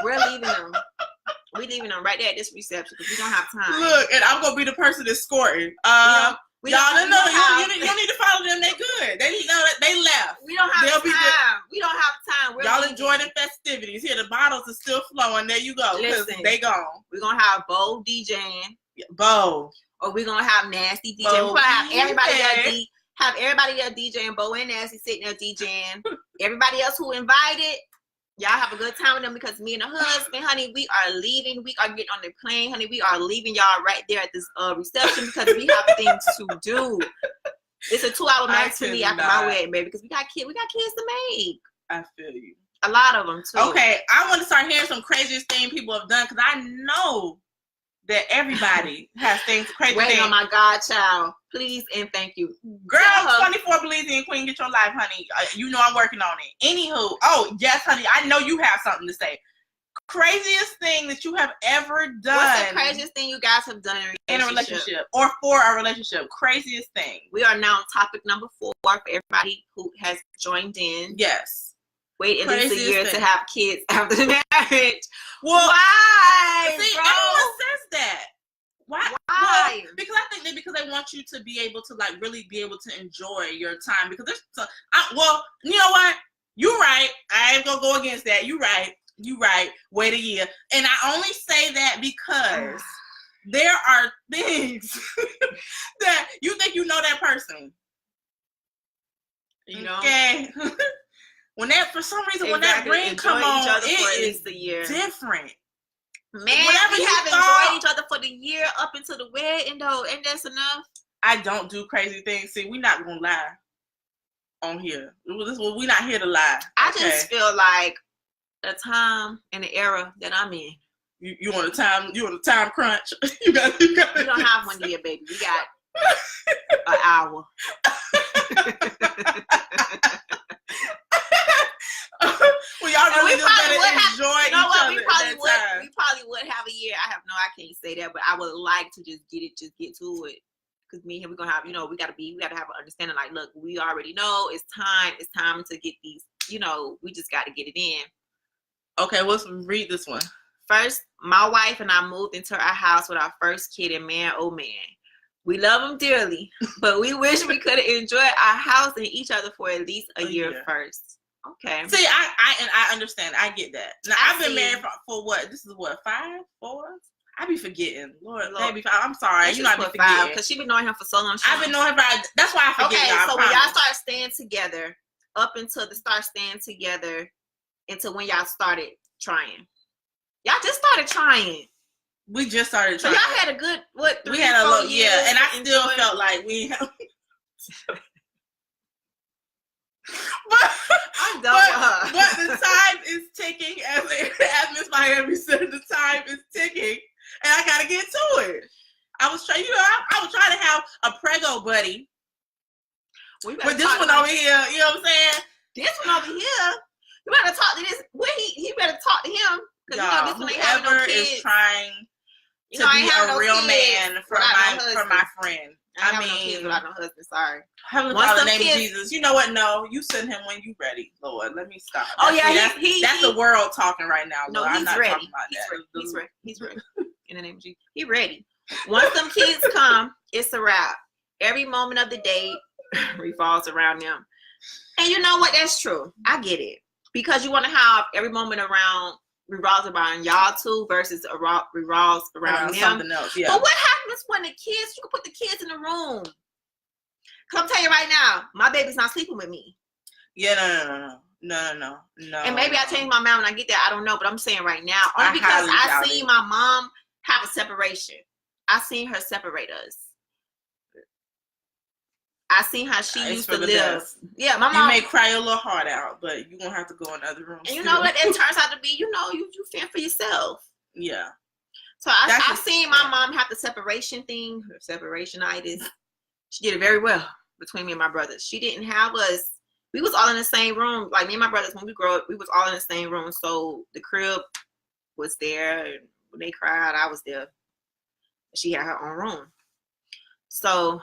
We're leaving them. We're leaving them right there at this reception because we don't have time. Look, and I'm going to be the person escorting. Y'all don't know. You don't need to follow them. They good. They know that they left. We don't have time. We don't have time. Y'all enjoy the festivities. Here, the bottles are still flowing. There you go. Listen, they gone. We're going to have Bo DJing. Bo. Or we're going to have Nasty DJing. We're going to have everybody there. Have everybody there DJing. Bo and Nasty sitting there DJing. Everybody else who invited. Y'all have a good time with them because me and the husband, honey, we are leaving. We are getting on the plane, honey. We are leaving y'all right there at this reception because we have things to do. It's a 2-hour max for me after my wedding, baby, because we got kids to make. I feel you. A lot of them, too. Okay, I want to start hearing some craziest things people have done because I know that everybody has things crazy. Waiting on my godchild. Please and thank you. Girl, 24 believes in Queen, get your life, honey. You know I'm working on it. Anywho, oh, yes, honey, I know you have something to say. Craziest thing that you have ever done. What's the craziest thing you guys have done in a relationship? Or for a relationship. Craziest thing. We are now on topic number 4 for everybody who has joined in. Yes. Wait at least a year to have kids after the marriage. Well, why? See, bro? everyone says that. Why? Why? Well, because I think because they want you to be able to really be able to enjoy your time. Because there's you know what? You're right. I ain't gonna go against that. You're right. Wait a year. And I only say that because there are things that you think you know that person. You know? Okay. When that that ring come on, it is different. Man, we have enjoyed each other for the year up until the wedding, though, and that's enough. I don't do crazy things. See, we're not gonna lie on here. We're not here to lie. I just feel like the time and the era that I'm in. You on a time crunch. We don't have one year, baby. We got an hour. Well, y'all really just better enjoy each other. We probably would have a year. I can't say that, but I would like to just get to it. Because me and him, we're gonna have, we gotta have an understanding. Like, look, we already know it's time to get these. We just got to get it in. Okay, let's read this one. First, my wife and I moved into our house with our first kid, and man, oh man, we love him dearly, but we wish we could have enjoyed our house and each other for at least a year first. Okay. See, I understand. I get that. Now, I've been married for what? This is what, 5, 4? I be forgetting. Lord. Maybe 5. I'm sorry. I be forgetting. Because she been knowing him for so long. I've been knowing him that's why I forget. Okay, so when y'all start staying together, up until until when y'all started trying. Y'all just started trying. We just started trying. So y'all had a good, 3 we had a little, yeah, and I still felt like we I'm done with her. But the time is ticking, as Miss Miami said, the time is ticking, and I gotta get to it. I was trying to have a prego buddy. But this one over here, you know what I'm saying? This one over here, you better talk to this. He better talk to him. Y'all, whoever is trying to be a real man for my friend. I mean, no kids without no husband. Sorry. Heavenly Father, in the name of Jesus. You know what? No, you send him when you ready, Lord. Let me stop. That's the world talking right now. Lord. No, he's ready. Talking about that. He's ready. In the name of Jesus, he ready. Once them kids come, it's a wrap. Every moment of the day revolves around them. And you know what? That's true. I get it. Because you want to have every moment revolves around y'all two versus revolves around them. Something else, yeah. But what happens when you can put the kids in the room? Because I'm telling you right now, my baby's not sleeping with me. Yeah, no. And maybe I change my mind when I get there. I don't know. But I'm saying right now, only because I seen my mom have a separation. I seen her separate us. I seen how she used to live. Best. Yeah, my mom. You may cry your little heart out, but you're going to have to go in other rooms. And you know what? It turns out to be, you fend for yourself. Yeah. So I seen my mom have the separation thing, her separationitis. She did it very well between me and my brothers. She didn't have us. We was all in the same room. Like me and my brothers, when we grew up, we was all in the same room. So the crib was there. And when they cried, I was there. She had her own room. So,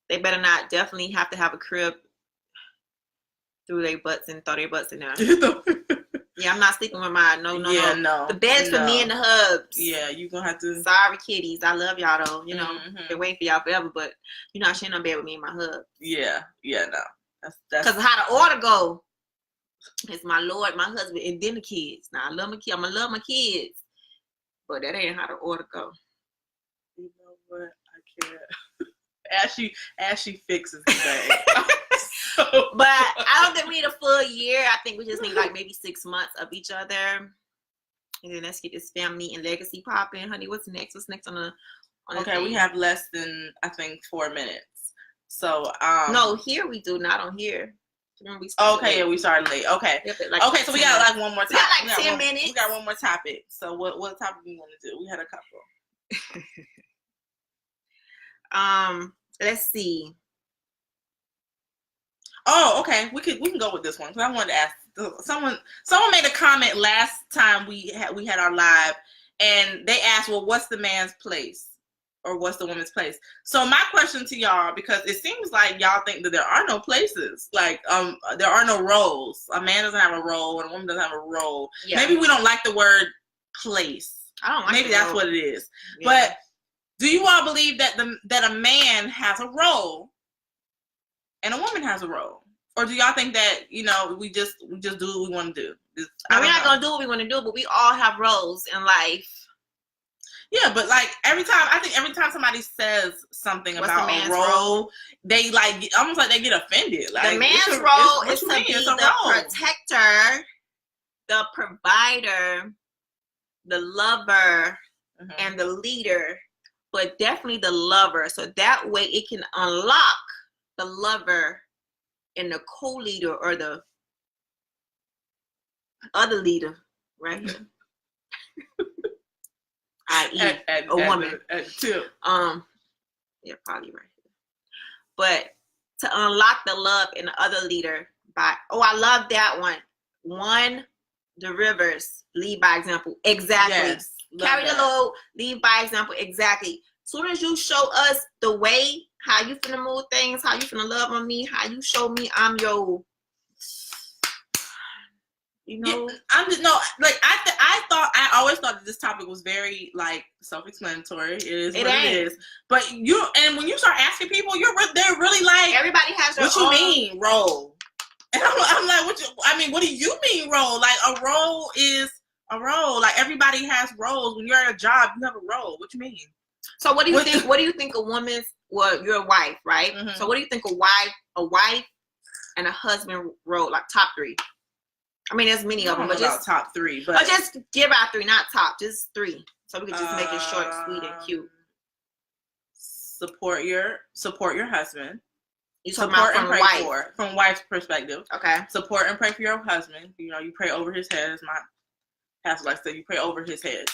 they better not definitely have to have a crib through their butts and throw their butts in there. Yeah, I'm not sleeping with mine. No. The bed's for me and the hubs. Yeah, you're going to have to. Sorry, kitties. I love y'all, though. Been waiting for y'all forever, but she ain't on bed with me and my hub. Yeah, no. That's because how the order go. It's my Lord, my husband, and then the kids. Now, I love my kids. I'm going to love my kids. But that ain't how the order go. You know what? I can't. As she fixes the thing. But I don't think we need a full year. I think we just need like maybe 6 months of each other. And then let's get this family and legacy popping. Honey, what's next? What's next on the Okay, thing? We have less than, I think, 4 minutes. So, no, here we do, not on here. Okay, yeah, we started late. Okay. So we got like one more topic. We got like 10 minutes. We got one more topic. So what topic do you want to do? We had a couple. Let's see. Oh, okay. We can go with this one because I wanted to ask someone made a comment last time we had our live, and they asked, well, what's the man's place or what's the woman's place? So my question to y'all, because it seems like y'all think that there are no places, like there are no roles. A man doesn't have a role and a woman doesn't have a role. Yeah. Maybe we don't like the word place. I don't like. Maybe that's what it is. Yeah. But do you all believe that a man has a role and a woman has a role? Or do y'all think that, we just do what we want to do? We're not going to do what we want to do, but we all have roles in life. Yeah, but like every time somebody says something about a role, they like almost like they get offended. Like the man's role is to be the protector, the provider, the lover, and the leader. But definitely the lover. So that way it can unlock the lover and the co-leader or the other leader right here. I.e. a woman. Yeah, probably right here. But to unlock the love in the other leader by, I love that one. One, the rivers, lead by example. Exactly. Yes. Carry the load, lead by example. Exactly. Soon as you show us the way, how you finna move things, how you finna love on me, how you show me I'm your, Yeah, I'm just I always thought that this topic was very like self-explanatory. It is what it is. But when you start asking people, they're really like, everybody has their own. What you mean role? And I'm like, what do you mean role? Like a role is a role. Like everybody has roles. When you're at a job, you have a role. What you mean? So what do you think? What do you think a woman's? Well, you're a wife, right? Mm-hmm. So what do you think a wife, and a husband role, like top 3? I mean, there's many of them, but just top 3. But just give out 3, not top, just 3, so we can just make it short, sweet, and cute. Support your husband. You talking about from wife? From wife's perspective. Okay. Support and pray for your husband. You pray over his head. As my pastor likes to say, you pray over his head.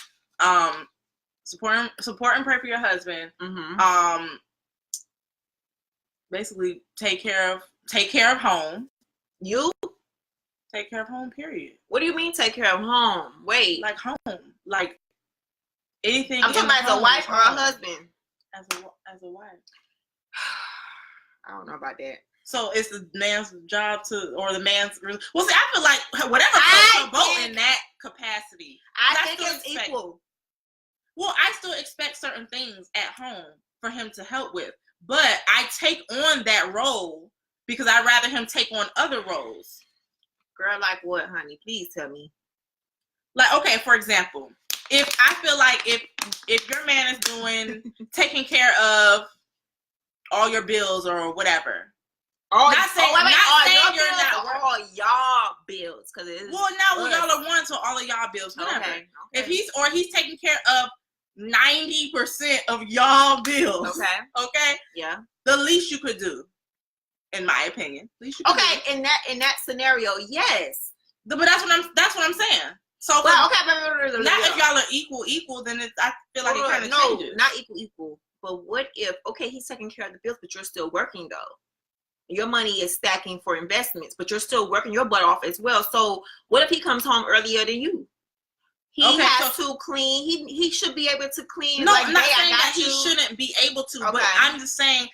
Support and pray for your husband. Mm-hmm. Basically, take care of home. You Take care of home, period. What do you mean take care of home? Wait. Like home. Like anything. I'm talking about as a wife or a husband. As a wife. I don't know about that. So it's the man's job to, or the man's. Well, see, I feel like whatever floats your boat in that capacity. I think it's equal. Well, I still expect certain things at home for him to help with, but I take on that role because I'd rather him take on other roles. Girl, like what, honey? Please tell me. Like, okay, for example, if I feel like if your man is doing taking care of all your bills or whatever. All y'all bills, because it's y'all are one, so all of y'all bills, whatever. Okay. If he's taking care of 90% of y'all bills, okay, yeah, the least you could do, in my opinion, in that scenario, yes, but that's what I'm saying. So, not if y'all are equal, then I feel like it kind of changes. Not equal. But what if he's taking care of the bills, but you're still working though? Your money is stacking for investments, but you're still working your butt off as well. So what if he comes home earlier than you? He has to clean. He should be able to clean. No, I'm not saying that he shouldn't be able to, but I'm just saying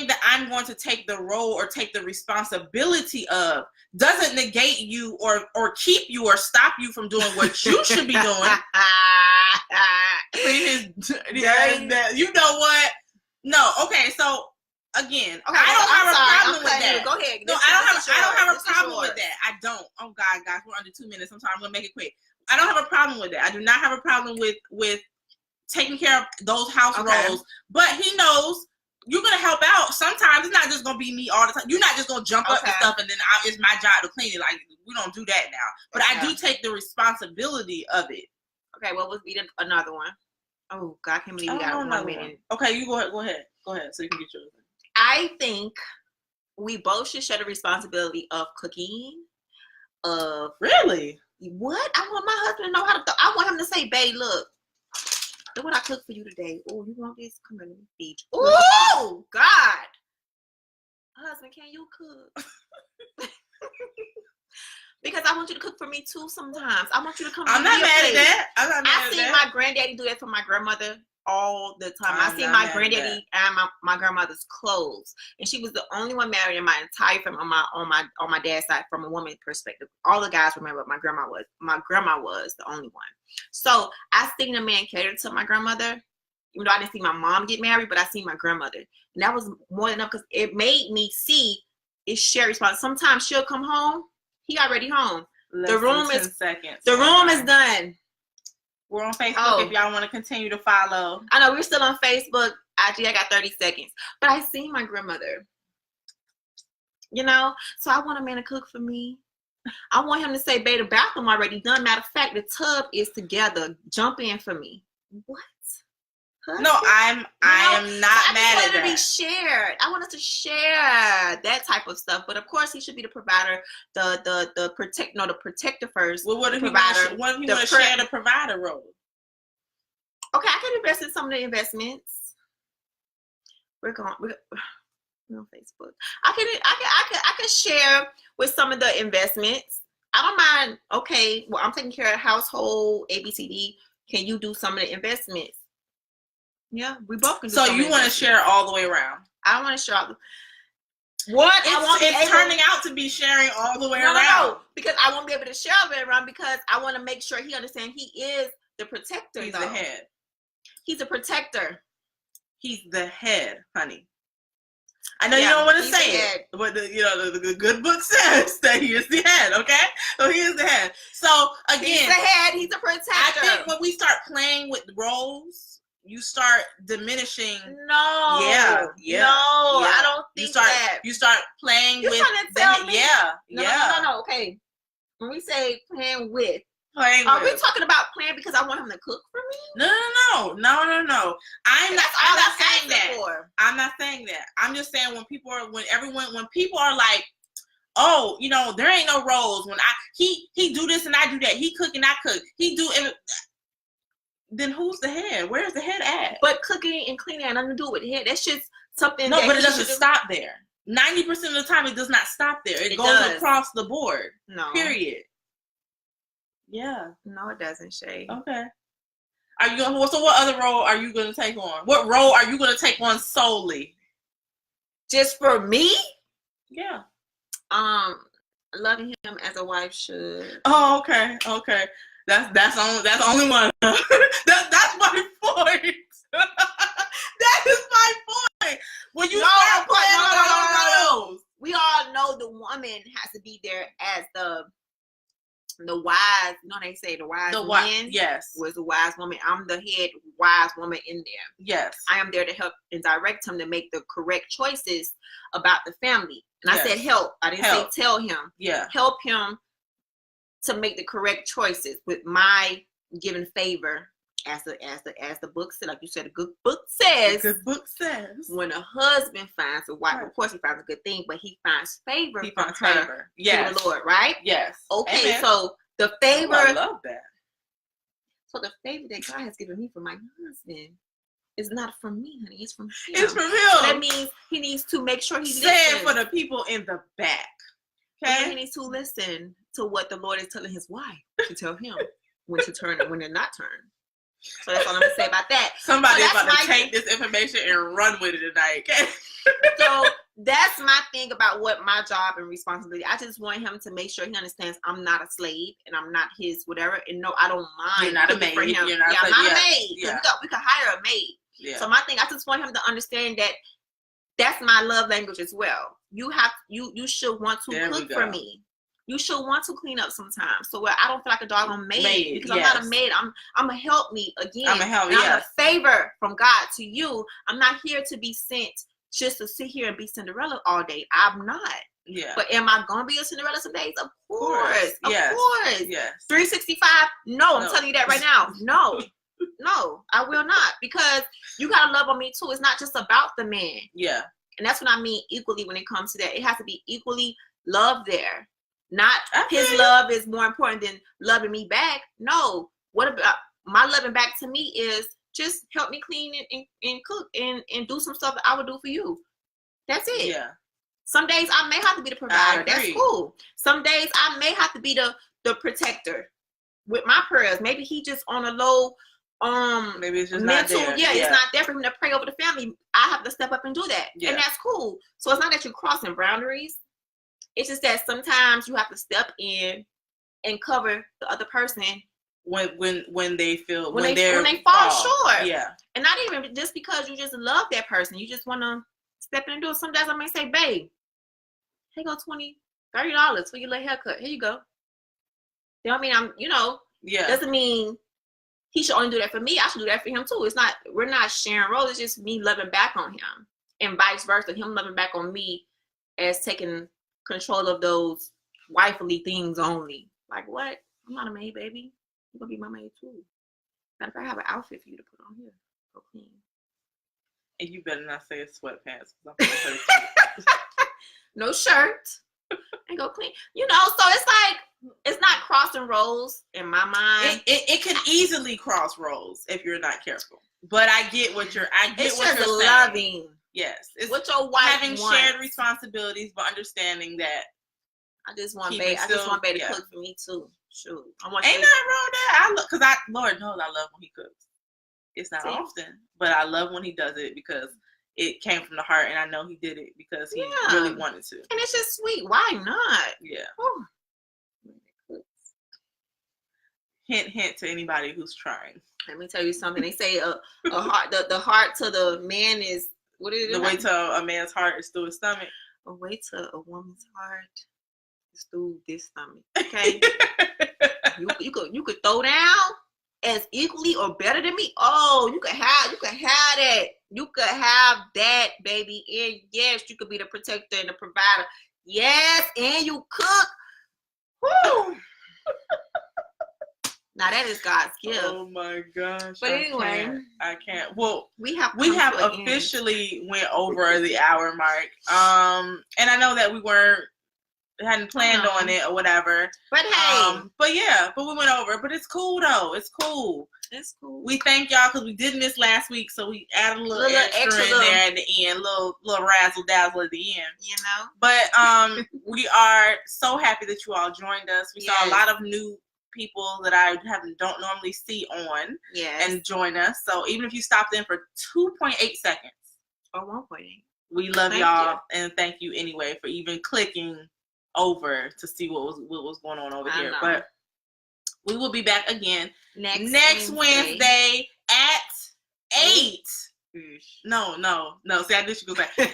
that I'm going to take the role or take the responsibility of doesn't negate you or keep you or stop you from doing what you should be doing. You know what? No, okay, so again, I don't have a problem with that. Go ahead. No, I don't have a problem with that. I don't. Oh God, guys, we're under 2 minutes. I'm sorry, I'm gonna make it quick. I don't have a problem with that. I do not have a problem with taking care of those house roles. But he knows you're gonna help out. Sometimes it's not just gonna be me all the time. You're not just gonna jump up and stuff and then it's my job to clean it. Like, we don't do that now. But I do take the responsibility of it. Okay, what was another one? Oh God, I can't believe we got 1 minute. Okay, you go ahead. Go ahead, so you can get yours. I think we both should share the responsibility of cooking. Really? What? I want my husband to know how to. I want him to say, "Babe, look, look what I cooked for you today. Oh, you want this? Come here, let me feed you." Oh God, husband, can you cook? Because I want you to cook for me too. Sometimes I want you to come. I'm not mad at that. I seen my granddaddy do that for my grandmother all the time. I seen my granddaddy and my grandmother's clothes, and she was the only one married in my entire family on my dad's side from a woman's perspective. All the guys remember my grandma was. My grandma was the only one. So I seen a man cater to my grandmother. Even though I didn't see my mom get married, but I seen my grandmother, and that was more than enough because it made me see it's shared response. Sometimes she'll come home. He already home. The room is done. We're on Facebook if y'all want to continue to follow. I know we're still on Facebook. IG, I got 30 seconds. But I seen my grandmother. You know? So I want a man to cook for me. I want him to say, babe, the bathroom already done. Matter of fact, the tub is together. Jump in for me. What? Husband? No, I am not mad at that. To be shared. I want us to share that type of stuff. But of course, he should be the provider, the protector first. Well, what if he want to share the provider role? Okay, I can invest in some of the investments. We're on Facebook. I can share with some of the investments. I don't mind. Okay, well, I'm taking care of household ABCD. Can you do some of the investments? Yeah, we both can do. So you want to share all the way around? I want to share all the. It's turning out to be sharing all the way around. No, because I won't be able to share all the way around because I want to make sure he understands he is the protector. He's the head. He's a protector. He's the head, honey. I know you don't want to say it, but the good book says that he is the head. Okay, so he is the head. So again, he's the head. He's a protector. I think when we start playing with roles, you start diminishing. No. Yeah. No, I don't think you start playing with. You're trying to tell me? Yeah. No. Okay. When we say playing with, are we talking about playing because I want him to cook for me? No. I'm not saying that. I'm not saying that. I'm just saying when people are like, oh, there ain't no roles. When he do this and I do that. He cook and I cook. He do and. Then who's the head? Where's the head at? But cooking and cleaning had nothing to do with the head. That's just something. No, but it doesn't stop there. 90% of the time, it does not stop there. It goes across the board. No. Period. Yeah. No, it doesn't, Shay. Okay. Are you going? So, what other role are you going to take on? What role are you going to take on solely? Just for me? Yeah. Loving him as a wife should. Oh, okay. Okay. That's only one. that's my point. That is my point. When you start playing those, we all know the woman has to be there as the wise. You know they say the wise man. Yes, was the wise woman. I'm the head wise woman in there. Yes, I am there to help and direct him to make the correct choices about the family. And I said help. I didn't say tell him. Yeah, help him to make the correct choices with my given favor. As the book said, like you said, a good book says. The good book says. When a husband finds a wife, of course he finds a good thing, but he finds favor from her. Yes. To the Lord, right? Yes. Okay, Amen. so the favor. I love that. So the favor that God has given me for my husband is not from me, honey. It's from him. It's from him. So that means he needs to make sure he listens. Say it for the people in the back. Okay. He needs to listen to what the Lord is telling his wife to tell him when to turn and when to not turn. So that's all I'm gonna say about that. Somebody's about to take this information and run with it tonight. Okay? So that's my thing about what my job and responsibility. I just want him to make sure he understands I'm not a slave and I'm not his whatever. And no, I don't mind. You're not a maid. For him. You're not I'm not a maid. Yeah. We could hire a maid. Yeah. So my thing, I just want him to understand that that's my love language as well. You should want to cook for me. You should want to clean up sometimes. So I don't feel like a doggone maid because I'm not a maid. I'm a help me again. I'm a favor from God to you. I'm not here to be sent just to sit here and be Cinderella all day. I'm not. Yeah. But am I gonna be a Cinderella some days? Of course. Of course. Yes. 365. No, I'm telling you that right now. No. No, I will not, because you gotta love on me too. It's not just about the man. Yeah. And that's what I mean equally when it comes to that. It has to be equally love there. Not his love is more important than loving me back. No. What about my loving back to me is just help me clean and cook and do some stuff that I would do for you. That's it. Yeah. Some days I may have to be the provider. That's cool. Some days I may have to be the protector with my prayers. Maybe he just on a low maybe it's just mental, not there. It's not there for him to pray over the family. I have to step up and do that. And that's cool. So it's not that you're crossing boundaries. It's just that sometimes you have to step in and cover the other person when they feel when they fall short. Yeah. And not even just because you just love that person. You just want to step in and do it. Sometimes I may say, babe, here go $20-$30 for your little haircut. Here you go. You know what I mean? Doesn't mean he should only do that for me. I should do that for him too. We're not sharing roles. It's just me loving back on him and vice versa. Him loving back on me as taking control of those wifely things only. Like what? I'm not a maid, baby. You're gonna be my maid too. Matter of fact, I have an outfit for you to put on here. Go clean. And you better not say it's sweatpants. No shirt. And go clean. So it's like it's not crossing roles in my mind. It can easily cross roles if you're not careful. But I get what you're saying. Loving. Yes. It's what your wife having wants. Shared responsibilities, but understanding that I just want babe to cook for me too. Shoot. Ain't nothing wrong with that. Lord knows I love when he cooks. It's not often, but I love when he does it because it came from the heart, and I know he did it because he really wanted to. And it's just sweet. Why not? Yeah. Hint to anybody who's trying. Let me tell you something. They say a heart. The heart to the man is what is it? The way to a man's heart is through his stomach. A way to a woman's heart is through this stomach. Okay. you could throw down as equally or better than me. Oh, you could have that. You could have that, baby. And yes, you could be the protector and the provider. Yes, and you cook. Woo! Now that is God's gift. Oh my gosh! But anyway, I can't. Well, we have officially went over the hour mark. And I know that we weren't hadn't planned on it or whatever. But hey. But we went over. But it's cool though. It's cool. It's cool. We thank y'all because we did miss last week, so we added a little extra in there at the end, little razzle dazzle at the end. You know. But we are so happy that you all joined us. We saw a lot of new people that I don't normally see on and join us. So even if you stopped in for 2.8 seconds or 1.8, we love y'all and thank you anyway for even clicking over to see what was going on over here. But we will be back again next Wednesday at 8. No. See, I knew she go back at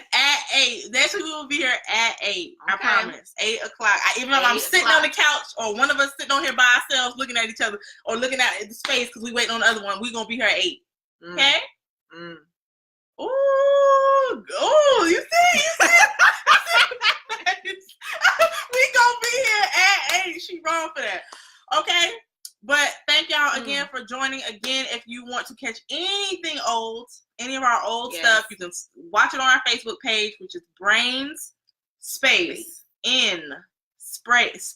8. Next week we will be here at 8. Okay. I promise. 8 o'clock. Even if I'm sitting on the couch or one of us sitting on here by ourselves looking at each other or looking at the space because we waiting on the other one, we're gonna be here at 8. Okay? Ooh, you see? We gonna be here at 8. She wrong for that. Okay? But thank y'all again for joining. Again, if you want to catch anything old, any of our old stuff, you can watch it on our Facebook page, which is Brains Space in Space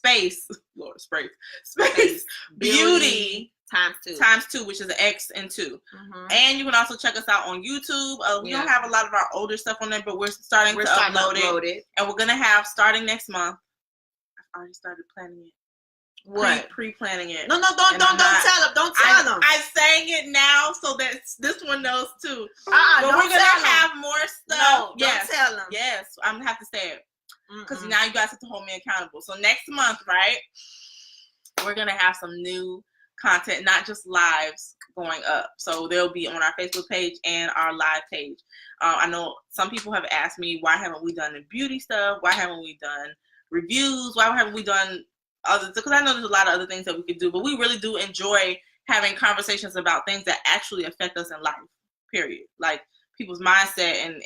Beauty times 2, which is an X and 2. And you can also check us out on YouTube. We don't have a lot of our older stuff on there, but we're starting to upload it. And we're gonna have starting next month. I've already started planning it. What? Pre-planning it. No, don't tell them. Don't tell them. I'm saying it now so that this one knows too. But we're gonna have more stuff. No, don't tell them. Yes, I'm gonna have to say it because now you guys have to hold me accountable. So next month, right? We're gonna have some new content, not just lives going up. So they'll be on our Facebook page and our live page. I know some people have asked me, why haven't we done the beauty stuff? Why haven't we done reviews? Why haven't we done others? Because I know there's a lot of other things that we could do, but we really do enjoy having conversations about things that actually affect us in life, period. Like people's mindset and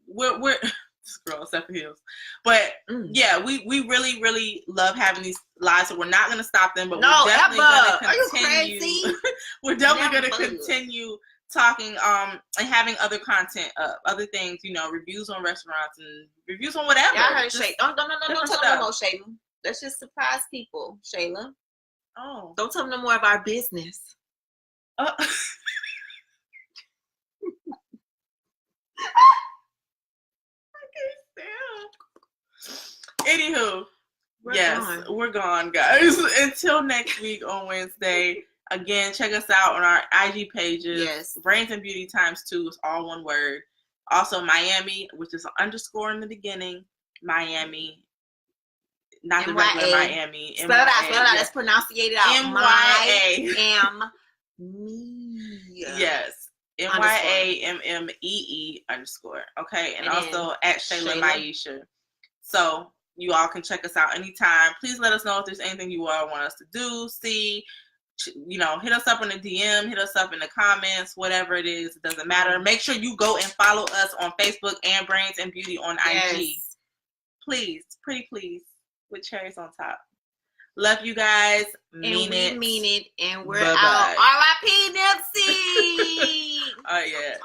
we're this girl except for heels. But we really, really love having these lives, so we're not gonna stop them, but we're definitely gonna continue. Are you crazy? We're definitely gonna continue talking and having other content up, other things, reviews on restaurants and reviews on whatever. Yeah, I heard Shayla. Don't tell them no more, Shayla. Let's just surprise people, Shayla. Oh. Don't tell them no more of our business. Anywho, we're gone, guys. Until next week on Wednesday. Again, check us out on our IG pages. Yes. Brains and Beauty times 2 is all one word. Also, MYAMMEE, which is an underscore in the beginning. MYAMMEE. Not the regular Miami. Spell it out. Let's pronunciate it out. MYAMMEE. Yes. MYAMMEE _ Okay. And also at Shayla Maisha. So you all can check us out anytime. Please let us know if there's anything you all want us to do, see. Hit us up in the DM, hit us up in the comments, whatever it is. It doesn't matter. Make sure you go and follow us on Facebook and Brains and Beauty on IG. Please. Pretty please. With cherries on top. Love you guys. Mean it. And we're out. R.I.P. Nipsey. Oh, yes.